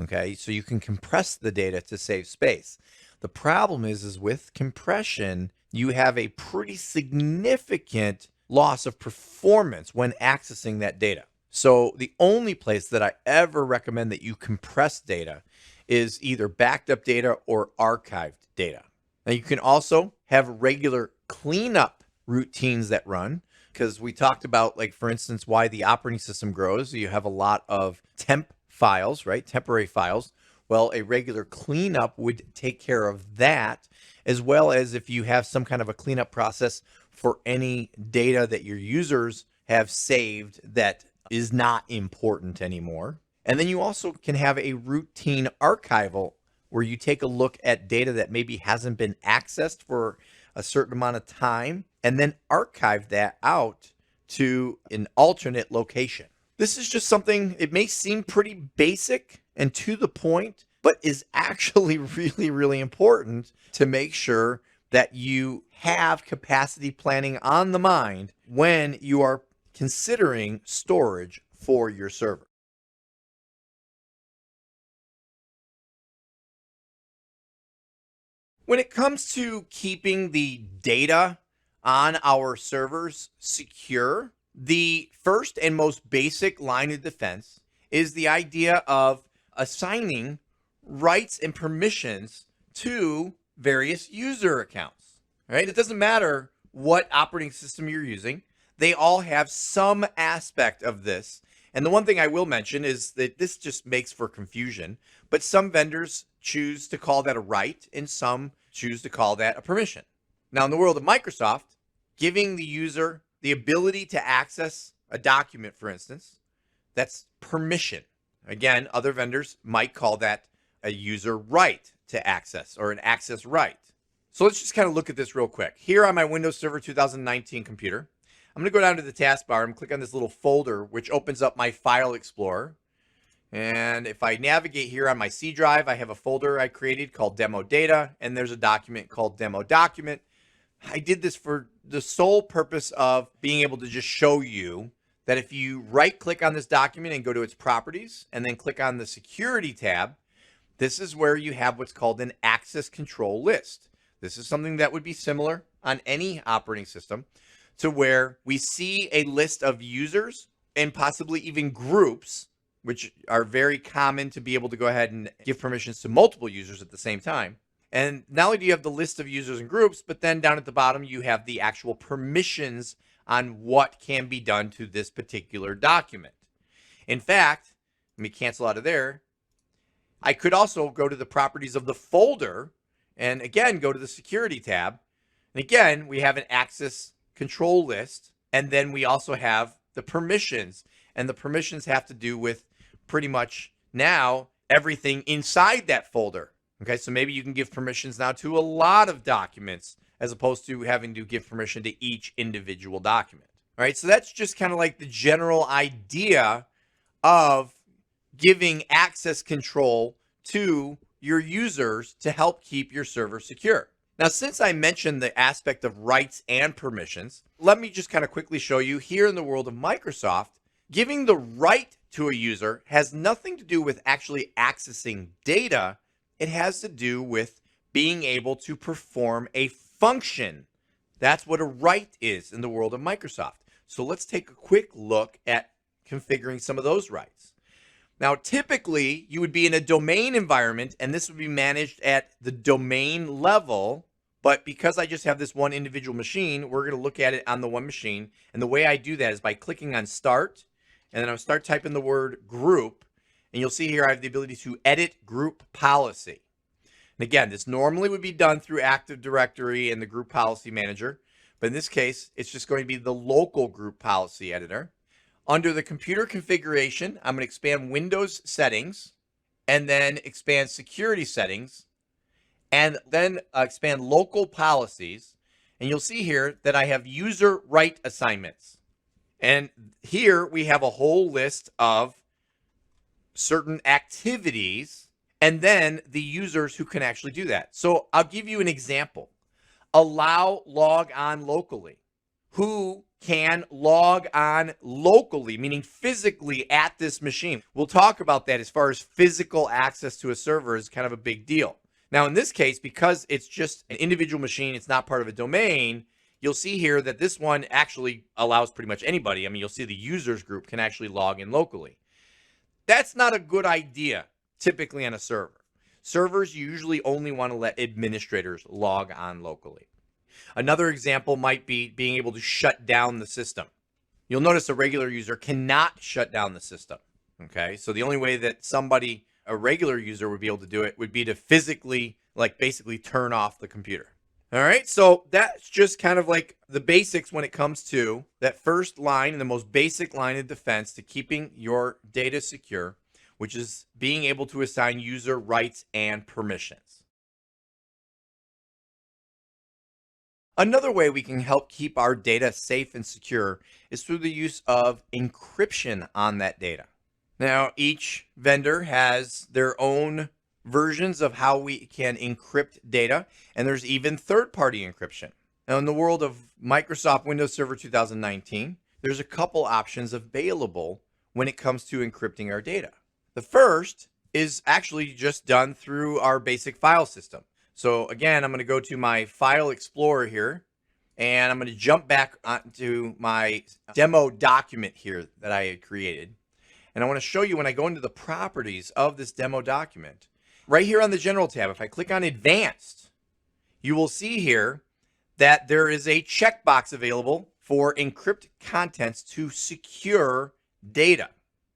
Okay, so you can compress the data to save space. The problem is with compression, you have a pretty significant loss of performance when accessing that data. So the only place that I ever recommend that you compress data is either backed up data or archived data. Now you can also have regular cleanup routines that run, because we talked about, like, for instance, why the operating system grows. You have a lot of temp files, right? Temporary files. Well, a regular cleanup would take care of that, as well as if you have some kind of a cleanup process for any data that your users have saved that is not important anymore. And then you also can have a routine archival where you take a look at data that maybe hasn't been accessed for a certain amount of time, and then archive that out to an alternate location. This is just something, it may seem pretty basic and to the point, but is actually really important to make sure that you have capacity planning on the mind when you are considering storage for your server. When it comes to keeping the data on our servers secure, the first and most basic line of defense is the idea of assigning rights and permissions to various user accounts. All right? It doesn't matter what operating system you're using. They all have some aspect of this. And the one thing I will mention is that this just makes for confusion, but some vendors choose to call that a right and some choose to call that a permission. Now, in the world of Microsoft, giving the user the ability to access a document, for instance, that's permission. Again, other vendors might call that a user right to access or an access right. So let's just kind of look at this real quick. Here on my Windows Server 2019 computer, I'm going to go down to the taskbar and click on this little folder, which opens up my File Explorer. And if I navigate here on my C drive, I have a folder I created called Demo Data, and there's a document called Demo Document. I did this for the sole purpose of being able to just show you that if you right-click on this document and go to its properties, and then click on the Security tab, this is where you have what's called an access control list. This is something that would be similar on any operating system, to where we see a list of users and possibly even groups, which are very common to be able to go ahead and give permissions to multiple users at the same time. And not only do you have the list of users and groups, but then down at the bottom, you have the actual permissions on what can be done to this particular document. In fact, let me cancel out of there. I could also go to the properties of the folder and again, go to the security tab. And again, we have an access control list. And then we also have the permissions, and the permissions have to do with pretty much now everything inside that folder. Okay, so maybe you can give permissions now to a lot of documents as opposed to having to give permission to each individual document. All right, so that's just kind of like the general idea of giving access control to your users to help keep your server secure. Now, since I mentioned the aspect of rights and permissions, let me just kind of quickly show you here in the world of Microsoft, giving the right to a user has nothing to do with actually accessing data. It has to do with being able to perform a function. That's what a right is in the world of Microsoft. So let's take a quick look at configuring some of those rights. Now, typically, you would be in a domain environment, and this would be managed at the domain level. But because I just have this one individual machine, we're going to look at it on the one machine. And the way I do that is by clicking on Start, and then I'll start typing the word group. And you'll see here I have the ability to edit group policy. And again, this normally would be done through Active Directory and the Group Policy Manager. But in this case, it's just going to be the local group policy editor. Under the computer configuration, I'm going to expand Windows settings and then expand security settings and then expand local policies. And you'll see here that I have user right assignments. And here we have a whole list of certain activities and then the users who can actually do that. So I'll give you an example. Allow log on locally. Who can log on locally, meaning physically at this machine? We'll talk about that as far as physical access to a server is kind of a big deal. Now, in this case, because it's just an individual machine, it's not part of a domain, you'll see here that this one actually allows pretty much anybody. I mean, you'll see the users group can actually log in locally. That's not a good idea typically on a server. Servers usually only want to let administrators log on locally. Another example might be being able to shut down the system. You'll notice a regular user cannot shut down the system. Okay, so the only way that a regular user would be able to do it would be to physically, basically turn off the computer. All right, so that's just kind of like the basics when it comes to that first line and the most basic line of defense to keeping your data secure, which is being able to assign user rights and permissions. Another way we can help keep our data safe and secure is through the use of encryption on that data. Now, each vendor has their own versions of how we can encrypt data, and there's even third-party encryption. Now, in the world of Microsoft Windows Server 2019, there's a couple options available when it comes to encrypting our data. The first is actually just done through our basic file system. So again, I'm going to go to my File Explorer here, and I'm going to jump back onto my demo document here that I had created. And I want to show you when I go into the properties of this demo document, right here on the General tab, if I click on Advanced, you will see here that there is a checkbox available for encrypt contents to secure data.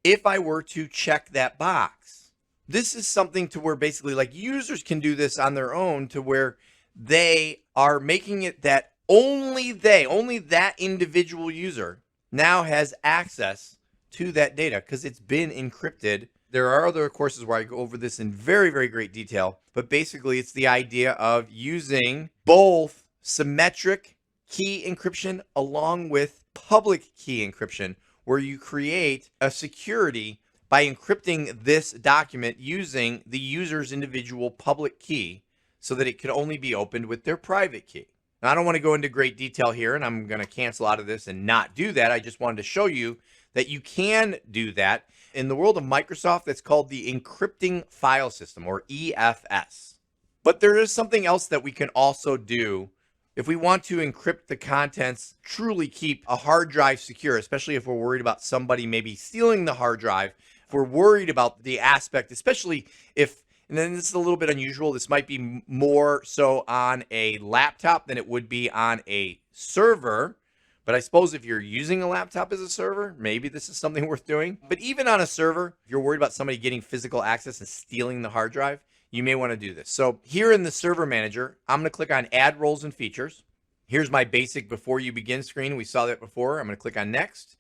If I were to check that box, this is something to where basically users can do this on their own to where they are making it that only that individual user now has access to that data because it's been encrypted. There are other courses where I go over this in very, very great detail, but basically it's the idea of using both symmetric key encryption along with public key encryption, where you create a security by encrypting this document using the user's individual public key so that it can only be opened with their private key. Now, I don't want to go into great detail here, and I'm going to cancel out of this and not do that. I just wanted to show you that you can do that. In the world of Microsoft, that's called the encrypting file system, or EFS. But there is something else that we can also do if we want to encrypt the contents, truly keep a hard drive secure, especially if we're worried about somebody maybe stealing the hard drive. If we're worried about the aspect, especially if, and then this is a little bit unusual, this might be more so on a laptop than it would be on a server. But I suppose if you're using a laptop as a server, maybe this is something worth doing. But even on a server, if you're worried about somebody getting physical access and stealing the hard drive, you may want to do this. So here in the server manager, I'm going to click on add roles and features. Here's my basic before you begin screen. We saw that before. I'm going to click on next.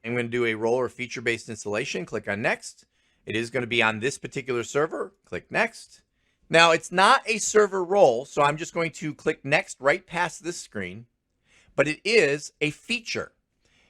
I'm going to do a role or feature-based installation. Click on next. It is going to be on this particular server. Click next. Now it's not a server role, so I'm just going to click next right past this screen. But it is a feature.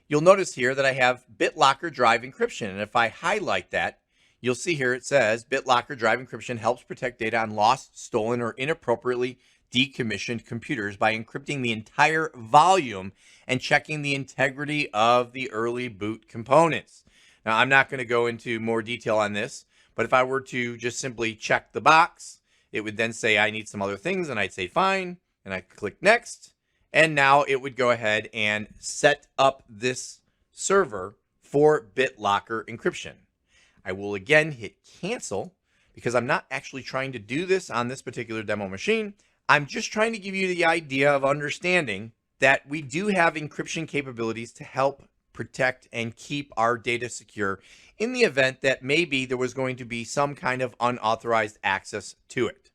You'll notice here that I have BitLocker Drive Encryption. And if I highlight that, you'll see here it says BitLocker Drive Encryption helps protect data on lost, stolen, or inappropriately decommissioned computers by encrypting the entire volume and checking the integrity of the early boot components. Now, I'm not going to go into more detail on this, but if I were to just simply check the box, it would then say I need some other things, and I'd say fine, and I click next. And now it would go ahead and set up this server for BitLocker encryption. I will again hit cancel because I'm not actually trying to do this on this particular demo machine. I'm just trying to give you the idea of understanding that we do have encryption capabilities to help protect and keep our data secure in the event that maybe there was going to be some kind of unauthorized access to it.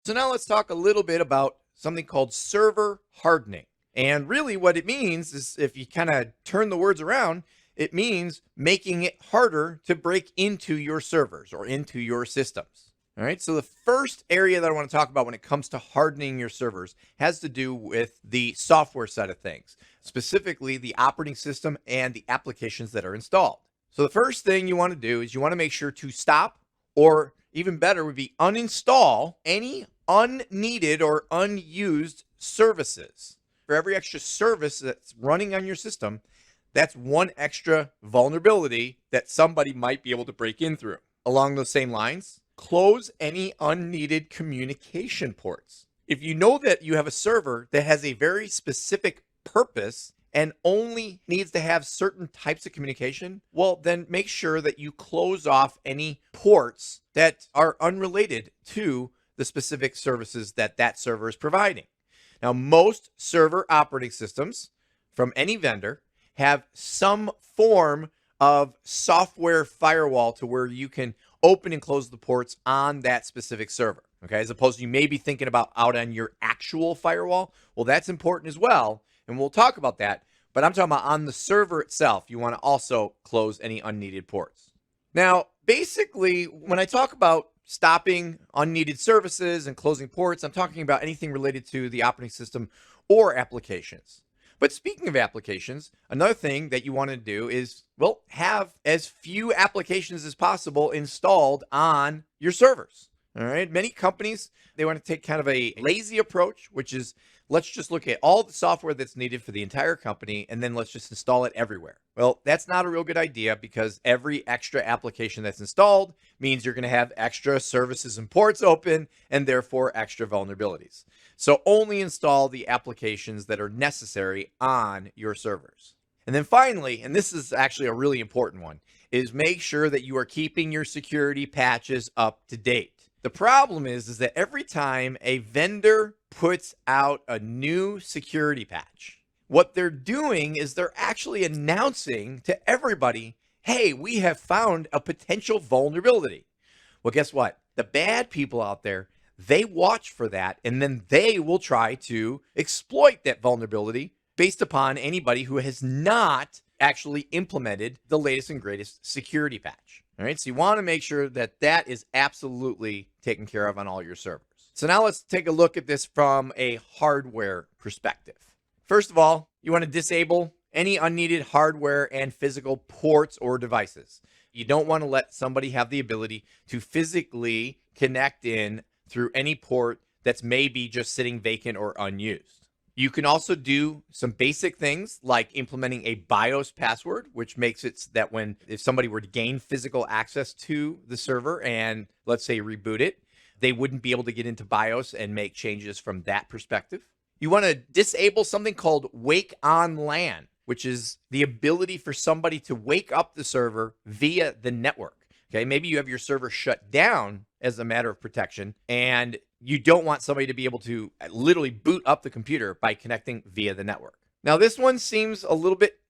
So now let's talk a little bit about something called server hardening. And really what it means is, if you kind of turn the words around, it means making it harder to break into your servers or into your systems. All right, so the first area that I want to talk about when it comes to hardening your servers has to do with the software side of things, specifically the operating system and the applications that are installed. So the first thing you want to do is you want to make sure to stop, or even better would be uninstall, any unneeded or unused services. For every extra service that's running on your system, that's one extra vulnerability that somebody might be able to break in through. Along those same lines, close any unneeded communication ports. If you know that you have a server that has a very specific purpose and only needs to have certain types of communication, well, then make sure that you close off any ports that are unrelated to the specific services that that server is providing. Now, most server operating systems from any vendor have some form of software firewall to where you can open and close the ports on that specific server. Okay, as opposed to you may be thinking about out on your actual firewall. Well, that's important as well, and we'll talk about that. But I'm talking about on the server itself, you want to also close any unneeded ports. Now, basically, when I talk about stopping unneeded services and closing ports, I'm talking about anything related to the operating system or applications. But speaking of applications, another thing that you want to do is, well, have as few applications as possible installed on your servers. All right. Many companies, they want to take kind of a lazy approach, which is let's just look at all the software that's needed for the entire company, and then let's just install it everywhere. Well, that's not a real good idea, because every extra application that's installed means you're going to have extra services and ports open, and therefore extra vulnerabilities. So only install the applications that are necessary on your servers. And then finally, and this is actually a really important one, is make sure that you are keeping your security patches up to date. The problem is that every time a vendor puts out a new security patch, what they're doing is they're actually announcing to everybody, hey, we have found a potential vulnerability. Well, guess what? The bad people out there, they watch for that, and then they will try to exploit that vulnerability based upon anybody who has not actually implemented the latest and greatest security patch. All right, so you want to make sure that that is absolutely taken care of on all your servers. So now let's take a look at this from a hardware perspective. First of all, you want to disable any unneeded hardware and physical ports or devices. You don't want to let somebody have the ability to physically connect in through any port that's maybe just sitting vacant or unused. You can also do some basic things like implementing a BIOS password, which makes it that if somebody were to gain physical access to the server and let's say reboot it, they wouldn't be able to get into BIOS and make changes from that perspective. You want to disable something called Wake on LAN, which is the ability for somebody to wake up the server via the network. Okay, maybe you have your server shut down as a matter of protection, and you don't want somebody to be able to literally boot up the computer by connecting via the network. Now, this one seems a little bit,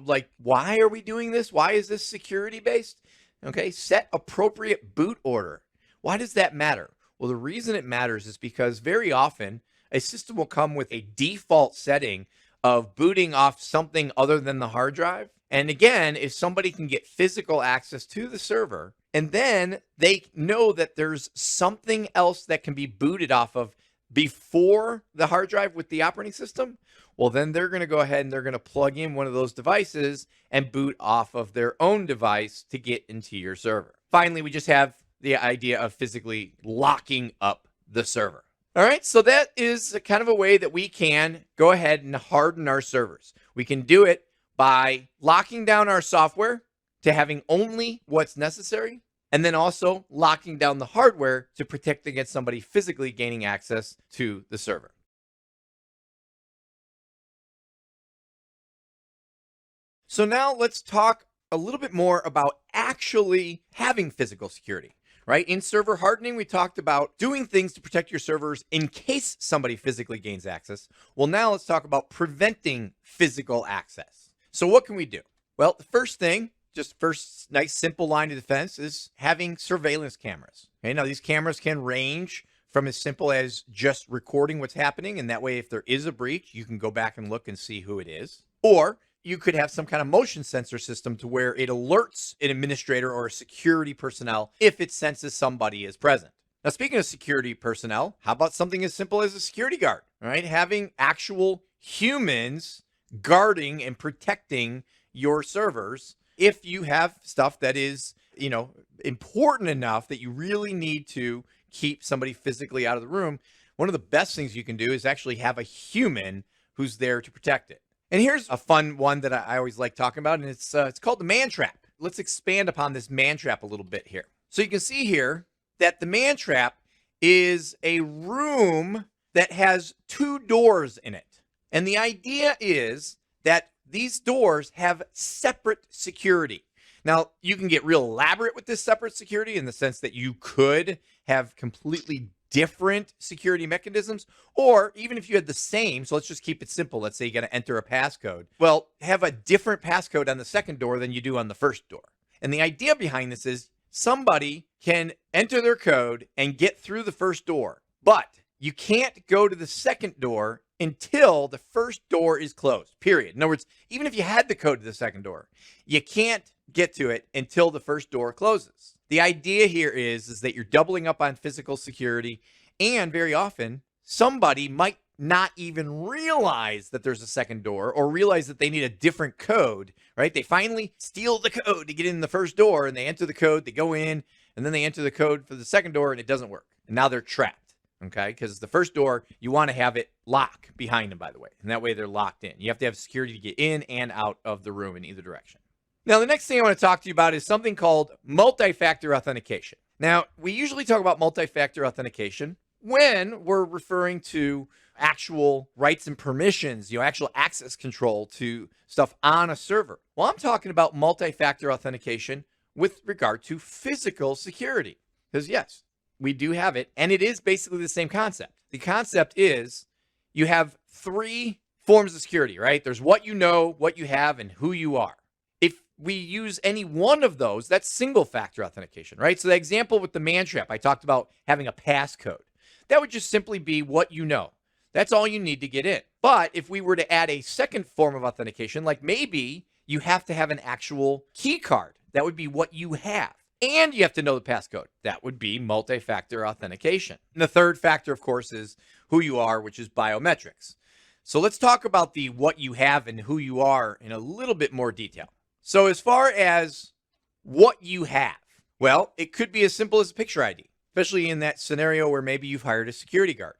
like, why are we doing this? Why is this security based? Okay, set appropriate boot order. Why does that matter? Well, the reason it matters is because very often a system will come with a default setting of booting off something other than the hard drive. And again, if somebody can get physical access to the server, and then they know that there's something else that can be booted off of before the hard drive with the operating system, well, then they're going to go ahead and they're going to plug in one of those devices and boot off of their own device to get into your server. Finally, we just have the idea of physically locking up the server. All right, so that is kind of a way that we can go ahead and harden our servers. We can do it by locking down our software to having only what's necessary, and then also locking down the hardware to protect against somebody physically gaining access to the server. So now let's talk a little bit more about actually having physical security, right? In server hardening, we talked about doing things to protect your servers in case somebody physically gains access. Well, now let's talk about preventing physical access. So what can we do? Well, the first thing, just first nice simple line of defense, is having surveillance cameras. Okay, now these cameras can range from as simple as just recording what's happening, and that way if there is a breach, you can go back and look and see who it is. Or you could have some kind of motion sensor system to where it alerts an administrator or a security personnel if it senses somebody is present. Now, speaking of security personnel, how about something as simple as a security guard, right? Having actual humans guarding and protecting your servers if you have stuff that is, important enough that you really need to keep somebody physically out of the room. One of the best things you can do is actually have a human who's there to protect it. And here's a fun one that I always like talking about, and it's called the man trap. Let's expand upon this man trap a little bit here. So you can see here that the man trap is a room that has 2 doors in it. And the idea is that these doors have separate security. Now, you can get real elaborate with this separate security in the sense that you could have completely different security mechanisms, or even if you had the same, so let's just keep it simple. Let's say you got to enter a passcode. Well, have a different passcode on the second door than you do on the first door. And the idea behind this is somebody can enter their code and get through the first door, but you can't go to the second door until the first door is closed, period. In other words, even if you had the code to the second door, you can't get to it until the first door closes. The idea here is that you're doubling up on physical security, and very often somebody might not even realize that there's a second door or realize that they need a different code, right? They finally steal the code to get in the first door, and they enter the code, they go in, and then they enter the code for the second door, and it doesn't work. And now they're trapped, okay? Because the first door, you want to have it lock behind them, by the way, and that way they're locked in. You have to have security to get in and out of the room in either direction. Now, the next thing I want to talk to you about is something called multi-factor authentication. Now, we usually talk about multi-factor authentication when we're referring to actual rights and permissions, actual access control to stuff on a server. Well, I'm talking about multi-factor authentication with regard to physical security. Because yes, we do have it, and it is basically the same concept. The concept is you have 3 forms of security, right? There's what you know, what you have, and who you are. If we use any one of those, that's single factor authentication, right? So the example with the man trap, I talked about having a passcode. That would just simply be what you know. That's all you need to get in. But if we were to add a second form of authentication, like maybe you have to have an actual key card, that would be what you have. And you have to know the passcode. That would be multi-factor authentication. And the third factor, of course, is who you are, which is biometrics. So let's talk about the what you have and who you are in a little bit more detail. So as far as what you have, well, it could be as simple as a picture ID, especially in that scenario where maybe you've hired a security guard.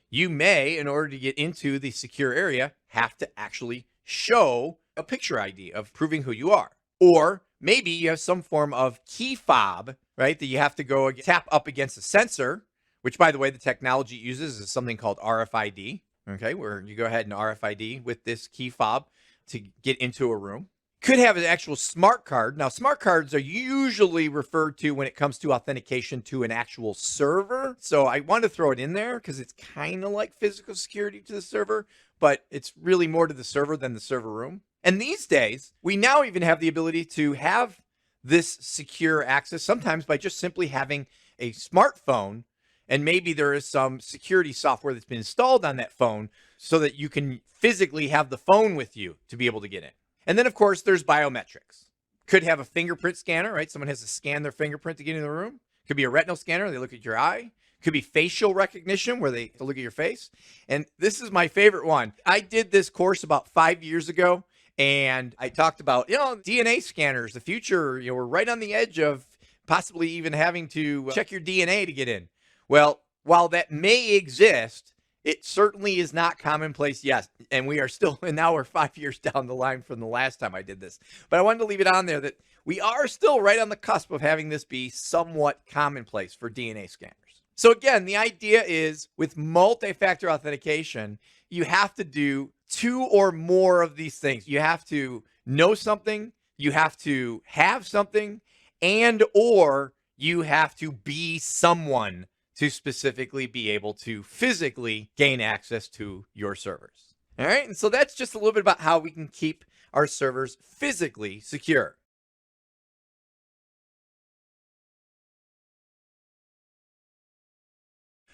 You may, in order to get into the secure area, have to actually show a picture ID of proving who you are. Or maybe you have some form of key fob, right, that you have to go tap up against a sensor, which, by the way, the technology it uses is something called RFID, okay, where you go ahead and RFID with this key fob to get into a room. Could have an actual smart card. Now, smart cards are usually referred to when it comes to authentication to an actual server. So I want to throw it in there because it's kind of like physical security to the server, but it's really more to the server than the server room. And these days, we now even have the ability to have this secure access, sometimes by just simply having a smartphone, and maybe there is some security software that's been installed on that phone so that you can physically have the phone with you to be able to get in. And then, of course, there's biometrics. Could have a fingerprint scanner, right? Someone has to scan their fingerprint to get in the room. Could be a retinal scanner. They look at your eye. Could be facial recognition where they look at your face. And this is my favorite one. I did this course about 5 years ago, and I talked about, DNA scanners, the future. We're right on the edge of possibly even having to check your DNA to get in. Well, while that may exist, it certainly is not commonplace yet. And we are still, and now we're 5 years down the line from the last time I did this. But I wanted to leave it on there that we are still right on the cusp of having this be somewhat commonplace for DNA scanners. So again, the idea is with multi-factor authentication, you have to do 2 or more of these things. You have to know something, you have to have something, and or you have to be someone to specifically be able to physically gain access to your servers. All right, and so that's just a little bit about how we can keep our servers physically secure.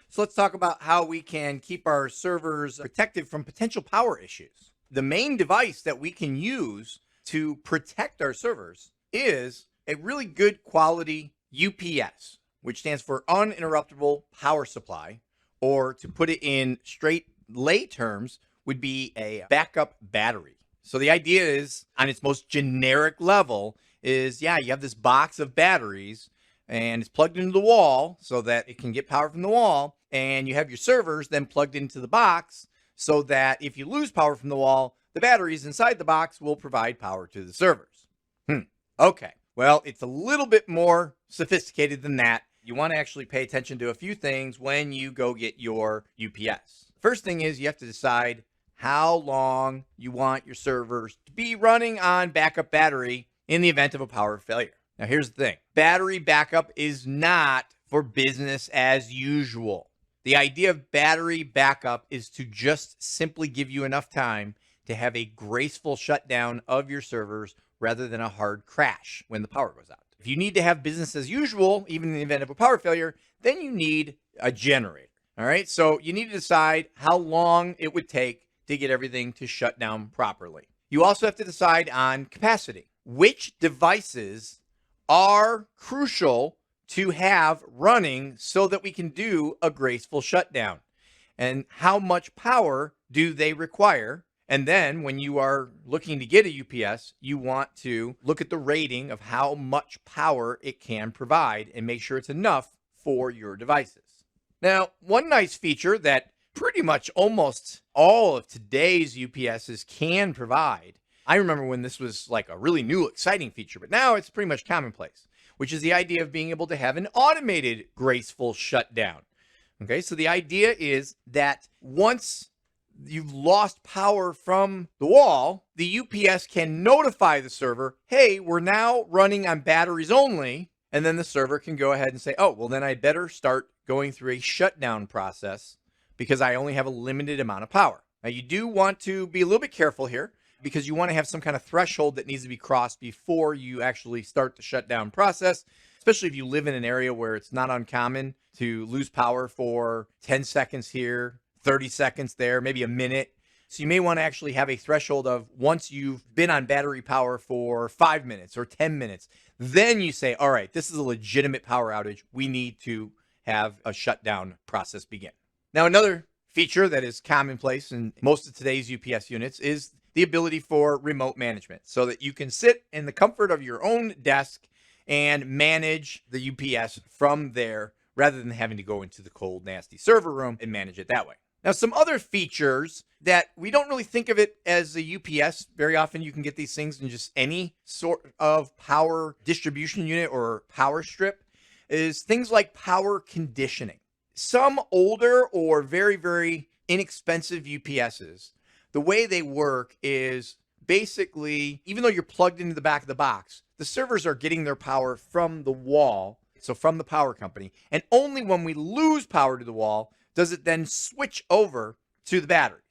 So let's talk about how we can keep our servers protected from potential power issues. The main device that we can use to protect our servers is a really good quality UPS, which stands for uninterruptible power supply, or to put it in straight lay terms, would be a backup battery. So the idea is, on its most generic level, is you have this box of batteries and it's plugged into the wall so that it can get power from the wall, and you have your servers then plugged into the box so that if you lose power from the wall, the batteries inside the box will provide power to the servers. Okay, well, it's a little bit more sophisticated than that. You want to actually pay attention to a few things when you go get your UPS. First thing is you have to decide how long you want your servers to be running on backup battery in the event of a power failure. Now, here's the thing. Battery backup is not for business as usual. The idea of battery backup is to just simply give you enough time to have a graceful shutdown of your servers rather than a hard crash when the power goes out. If you need to have business as usual, even in the event of a power failure, then you need a generator. All right, so you need to decide how long it would take to get everything to shut down properly. You also have to decide on capacity. Which devices are crucial to have running so that we can do a graceful shutdown? And how much power do they require? And then when you are looking to get a UPS, you want to look at the rating of how much power it can provide and make sure it's enough for your devices. Now, one nice feature that pretty much almost all of today's UPSs can provide, I remember when this was like a really new, exciting feature, but now it's pretty much commonplace, which is the idea of being able to have an automated graceful shutdown. Okay, so the idea is that once you've lost power from the wall, the UPS can notify the server, hey, we're now running on batteries only. And then the server can go ahead and say, oh, well, then I better start going through a shutdown process because I only have a limited amount of power. Now, you do want to be a little bit careful here because you want to have some kind of threshold that needs to be crossed before you actually start the shutdown process, especially if you live in an area where it's not uncommon to lose power for 10 seconds here, 30 seconds there, maybe a minute. So you may want to actually have a threshold of once you've been on battery power for 5 minutes or 10 minutes, then you say, all right, this is a legitimate power outage. We need to have a shutdown process begin. Now, another feature that is commonplace in most of today's UPS units is the ability for remote management so that you can sit in the comfort of your own desk and manage the UPS from there rather than having to go into the cold, nasty server room and manage it that way. Now, some other features that we don't really think of it as a UPS. Very often you can get these things in just any sort of power distribution unit or power strip is things like power conditioning. Some older or very, very inexpensive UPSs, the way they work is basically, even though you're plugged into the back of the box, the servers are getting their power from the wall, so from the power company. And only when we lose power to the wall does it then switch over to the batteries.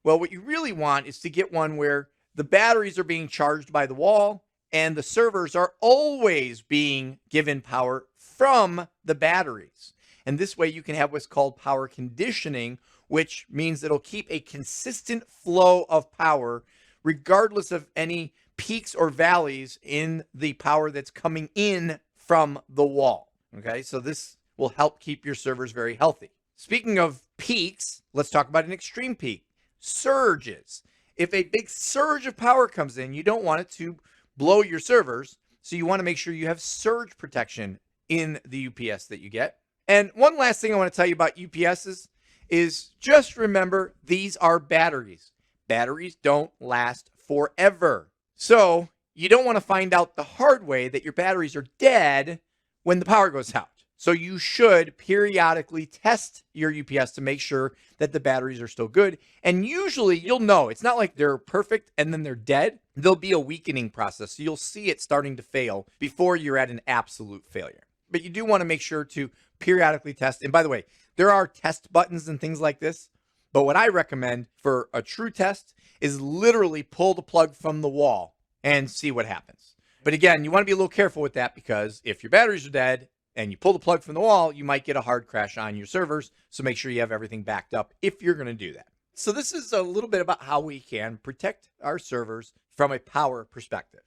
Well, what you really want is to get one where the batteries are being charged by the wall and the servers are always being given power from the batteries. And this way you can have what's called power conditioning, which means it'll keep a consistent flow of power regardless of any peaks or valleys in the power that's coming in from the wall. Okay, so this will help keep your servers very healthy. Speaking of peaks, let's talk about an extreme peak. Surges. If a big surge of power comes in, you don't want it to blow your servers, so you want to make sure you have surge protection in the UPS that you get. And one last thing I want to tell you about UPSs is just remember these are batteries. Batteries don't last forever. So you don't want to find out the hard way that your batteries are dead when the power goes out. So you should periodically test your UPS to make sure that the batteries are still good. And usually you'll know. It's not like they're perfect and then they're dead. There'll be a weakening process. So you'll see it starting to fail before you're at an absolute failure. But you do want to make sure to periodically test. And by the way, there are test buttons and things like this. But what I recommend for a true test is literally pull the plug from the wall and see what happens. But again, you want to be a little careful with that because if your batteries are dead and you pull the plug from the wall, you might get a hard crash on your servers. So make sure you have everything backed up if you're going to do that. So this is a little bit about how we can protect our servers from a power perspective.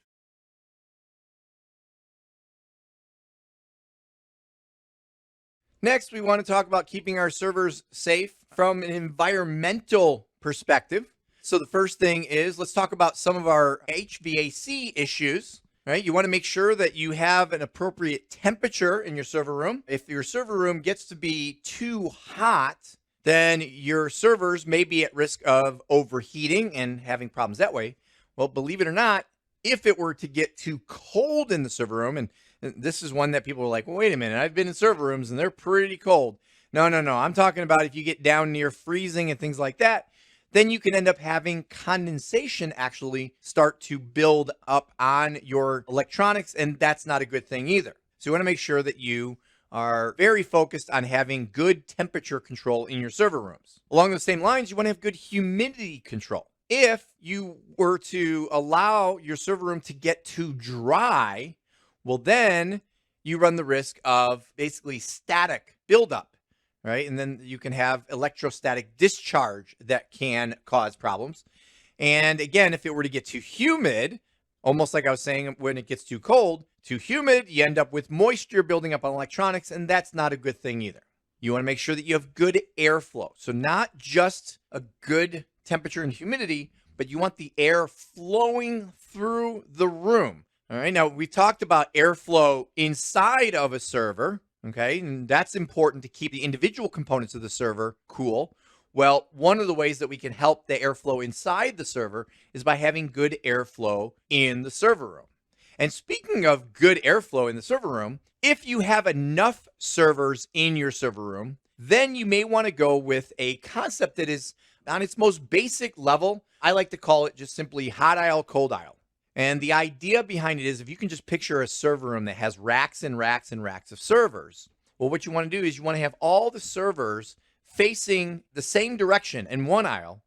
Next, we want to talk about keeping our servers safe from an environmental perspective. So the first thing is, let's talk about some of our HVAC issues. Right? You want to make sure that you have an appropriate temperature in your server room. If your server room gets to be too hot, then your servers may be at risk of overheating and having problems that way. Well, believe it or not, if it were to get too cold in the server room, and this is one that people are like, well, wait a minute, I've been in server rooms and they're pretty cold. No. I'm talking about if you get down near freezing and things like that, then you can end up having condensation actually start to build up on your electronics, and that's not a good thing either. So you want to make sure that you are very focused on having good temperature control in your server rooms. Along those same lines, you want to have good humidity control. If you were to allow your server room to get too dry, well, then you run the risk of basically static buildup, right? And then you can have electrostatic discharge that can cause problems. And again, if it were to get too humid, almost like I was saying, when it gets too cold, too humid, you end up with moisture building up on electronics, and that's not a good thing either. You want to make sure that you have good airflow. So not just a good temperature and humidity, but you want the air flowing through the room. All right, now we talked about airflow inside of a server, okay? And that's important to keep the individual components of the server cool. Well, one of the ways that we can help the airflow inside the server is by having good airflow in the server room. And speaking of good airflow in the server room, if you have enough servers in your server room, then you may want to go with a concept that is on its most basic level. I like to call it just simply hot aisle, cold aisle. And the idea behind it is if you can just picture a server room that has racks and racks and racks of servers, well, what you want to do is you want to have all the servers facing the same direction in one aisle,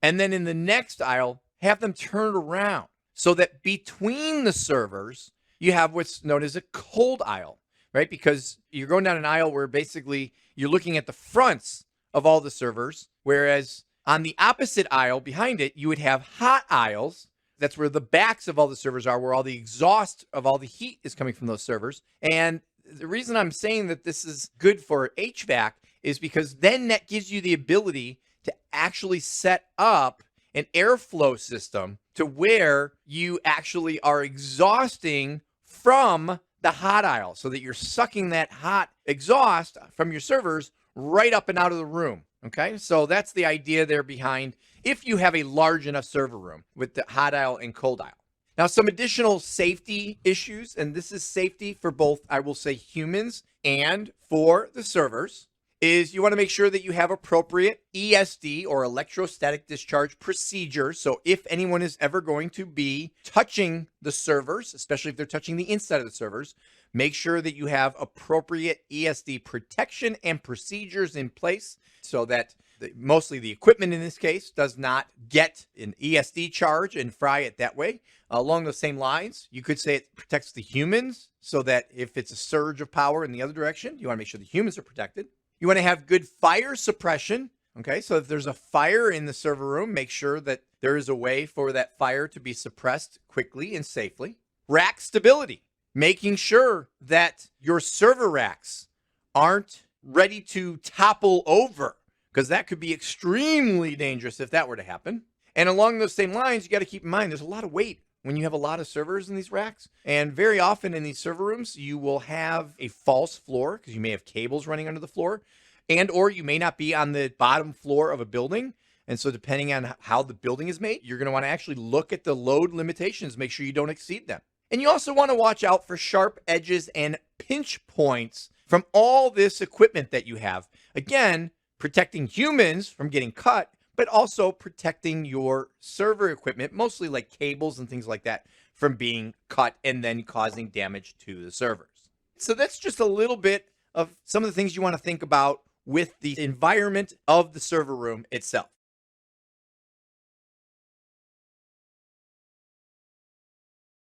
and then in the next aisle, have them turn around so that between the servers, you have what's known as a cold aisle, right? Because you're going down an aisle where basically you're looking at the fronts of all the servers, whereas on the opposite aisle behind it, you would have hot aisles. That's where the backs of all the servers are, where all the exhaust of all the heat is coming from those servers. And the reason I'm saying that this is good for HVAC is because then that gives you the ability to actually set up an airflow system to where you actually are exhausting from the hot aisle so that you're sucking that hot exhaust from your servers right up and out of the room. Okay, so that's the idea there behind if you have a large enough server room with the hot aisle and cold aisle. Now, some additional safety issues, and this is safety for both, I will say, humans and for the servers, is you want to make sure that you have appropriate ESD or electrostatic discharge procedures. So if anyone is ever going to be touching the servers, especially if they're touching the inside of the servers, make sure that you have appropriate ESD protection and procedures in place so that mostly the equipment in this case does not get an ESD charge and fry it that way. Along those same lines, you could say it protects the humans so that if it's a surge of power in the other direction, you want to make sure the humans are protected. You want to have good fire suppression. Okay, so if there's a fire in the server room, make sure that there is a way for that fire to be suppressed quickly and safely. Rack stability, making sure that your server racks aren't ready to topple over, because that could be extremely dangerous if that were to happen. And along those same lines, you got to keep in mind there's a lot of weight when you have a lot of servers in these racks. And very often in these server rooms, you will have a false floor because you may have cables running under the floor, and or you may not be on the bottom floor of a building. And so depending on how the building is made, you're going to want to actually look at the load limitations, make sure you don't exceed them. And you also want to watch out for sharp edges and pinch points from all this equipment that you have. Again, protecting humans from getting cut, but also protecting your server equipment, mostly like cables and things like that, from being cut and then causing damage to the servers. So that's just a little bit of some of the things you want to think about with the environment of the server room itself.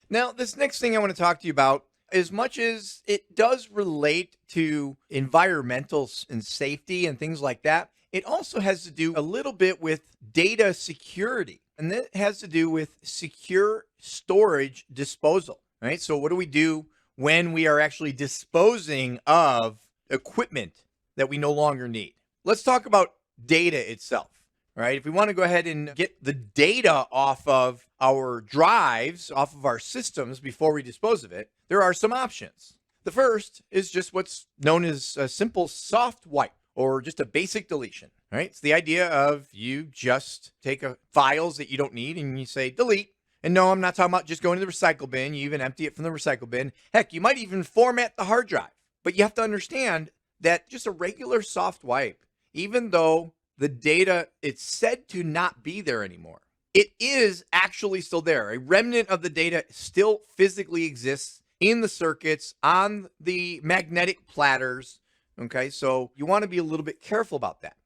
Now, this next thing I want to talk to you about, as much as it does relate to environmental and safety and things like that, it also has to do a little bit with data security, and that has to do with secure storage disposal, right? So what do we do when we are actually disposing of equipment that we no longer need? Let's talk about data itself, right? If we want to go ahead and get the data off of our drives, off of our systems before we dispose of it, there are some options. The first is just what's known as a simple soft wipe, or just a basic deletion, right? It's the idea of you just take files that you don't need and you say delete. And no, I'm not talking about just going to the recycle bin. You even empty it from the recycle bin. Heck, you might even format the hard drive. But you have to understand that just a regular soft wipe, even though the data, it's said to not be there anymore, it is actually still there. A remnant of the data still physically exists in the circuits, on the magnetic platters. Okay, so you want to be a little bit careful about that.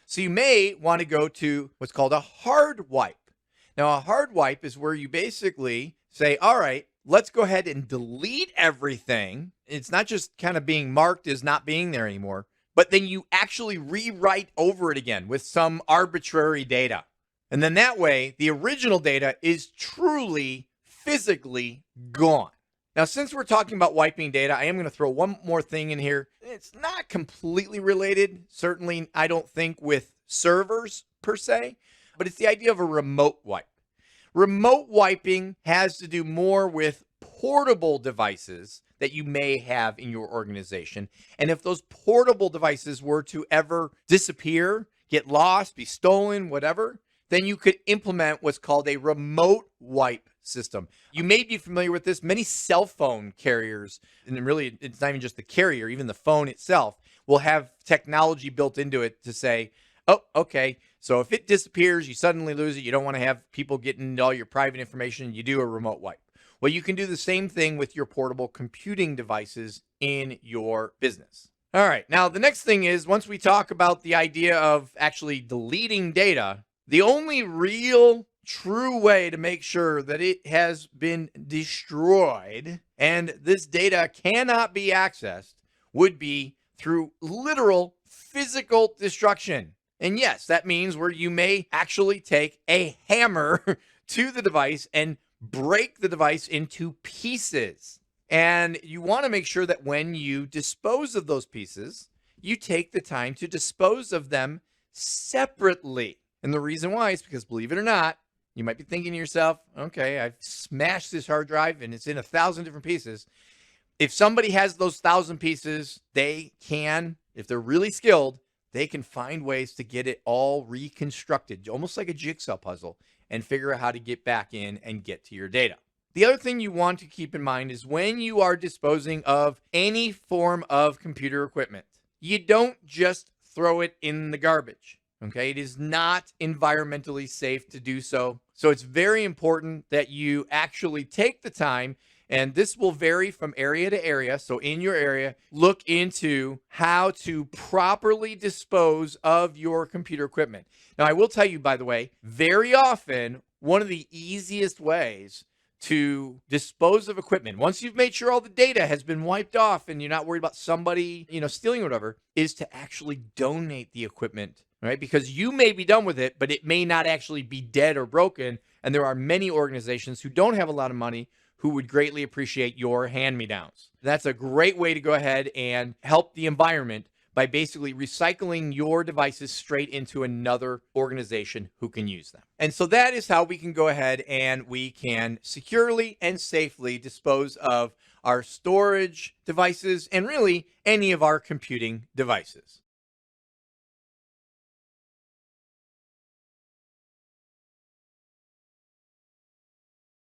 So you may want to go to what's called a hard wipe. Now, a hard wipe is where you basically say, all right, let's go ahead and delete everything. It's not just kind of being marked as not being there anymore, but then you actually rewrite over it again with some arbitrary data. And then that way, the original data is truly physically gone. Now, since we're talking about wiping data, I am going to throw one more thing in here. It's not completely related. Certainly, I don't think with servers per se, but it's the idea of a remote wipe. Remote wiping has to do more with portable devices that you may have in your organization. And if those portable devices were to ever disappear, get lost, be stolen, whatever, then you could implement what's called a remote wipe system. You may be familiar with this. Many cell phone carriers, and really it's not even just the carrier, even the phone itself, will have technology built into it to say, oh, okay, so if it disappears, you suddenly lose it. You don't want to have people getting into all your private information. You do a remote wipe. Well, you can do the same thing with your portable computing devices in your business. All right, now the next thing is, once we talk about the idea of actually deleting data, the only real true way to make sure that it has been destroyed and this data cannot be accessed would be through literal physical destruction. And yes, that means where you may actually take a hammer to the device and break the device into pieces. And you want to make sure that when you dispose of those pieces, you take the time to dispose of them separately. And the reason why is because, believe it or not, you might be thinking to yourself, okay, I've smashed this hard drive and it's in 1,000 different pieces. If somebody has those 1,000 pieces, they can, if they're really skilled, they can find ways to get it all reconstructed, almost like a jigsaw puzzle, and figure out how to get back in and get to your data. The other thing you want to keep in mind is when you are disposing of any form of computer equipment, you don't just throw it in the garbage. Okay, it is not environmentally safe to do so. So it's very important that you actually take the time, and this will vary from area to area. So in your area, look into how to properly dispose of your computer equipment. Now, I will tell you, by the way, very often, one of the easiest ways to dispose of equipment, once you've made sure all the data has been wiped off and you're not worried about somebody, stealing or whatever, is to actually donate the equipment, right? Because you may be done with it, but it may not actually be dead or broken. And there are many organizations who don't have a lot of money who would greatly appreciate your hand-me-downs. That's a great way to go ahead and help the environment by basically recycling your devices straight into another organization who can use them. And so that is how we can go ahead and we can securely and safely dispose of our storage devices and really any of our computing devices.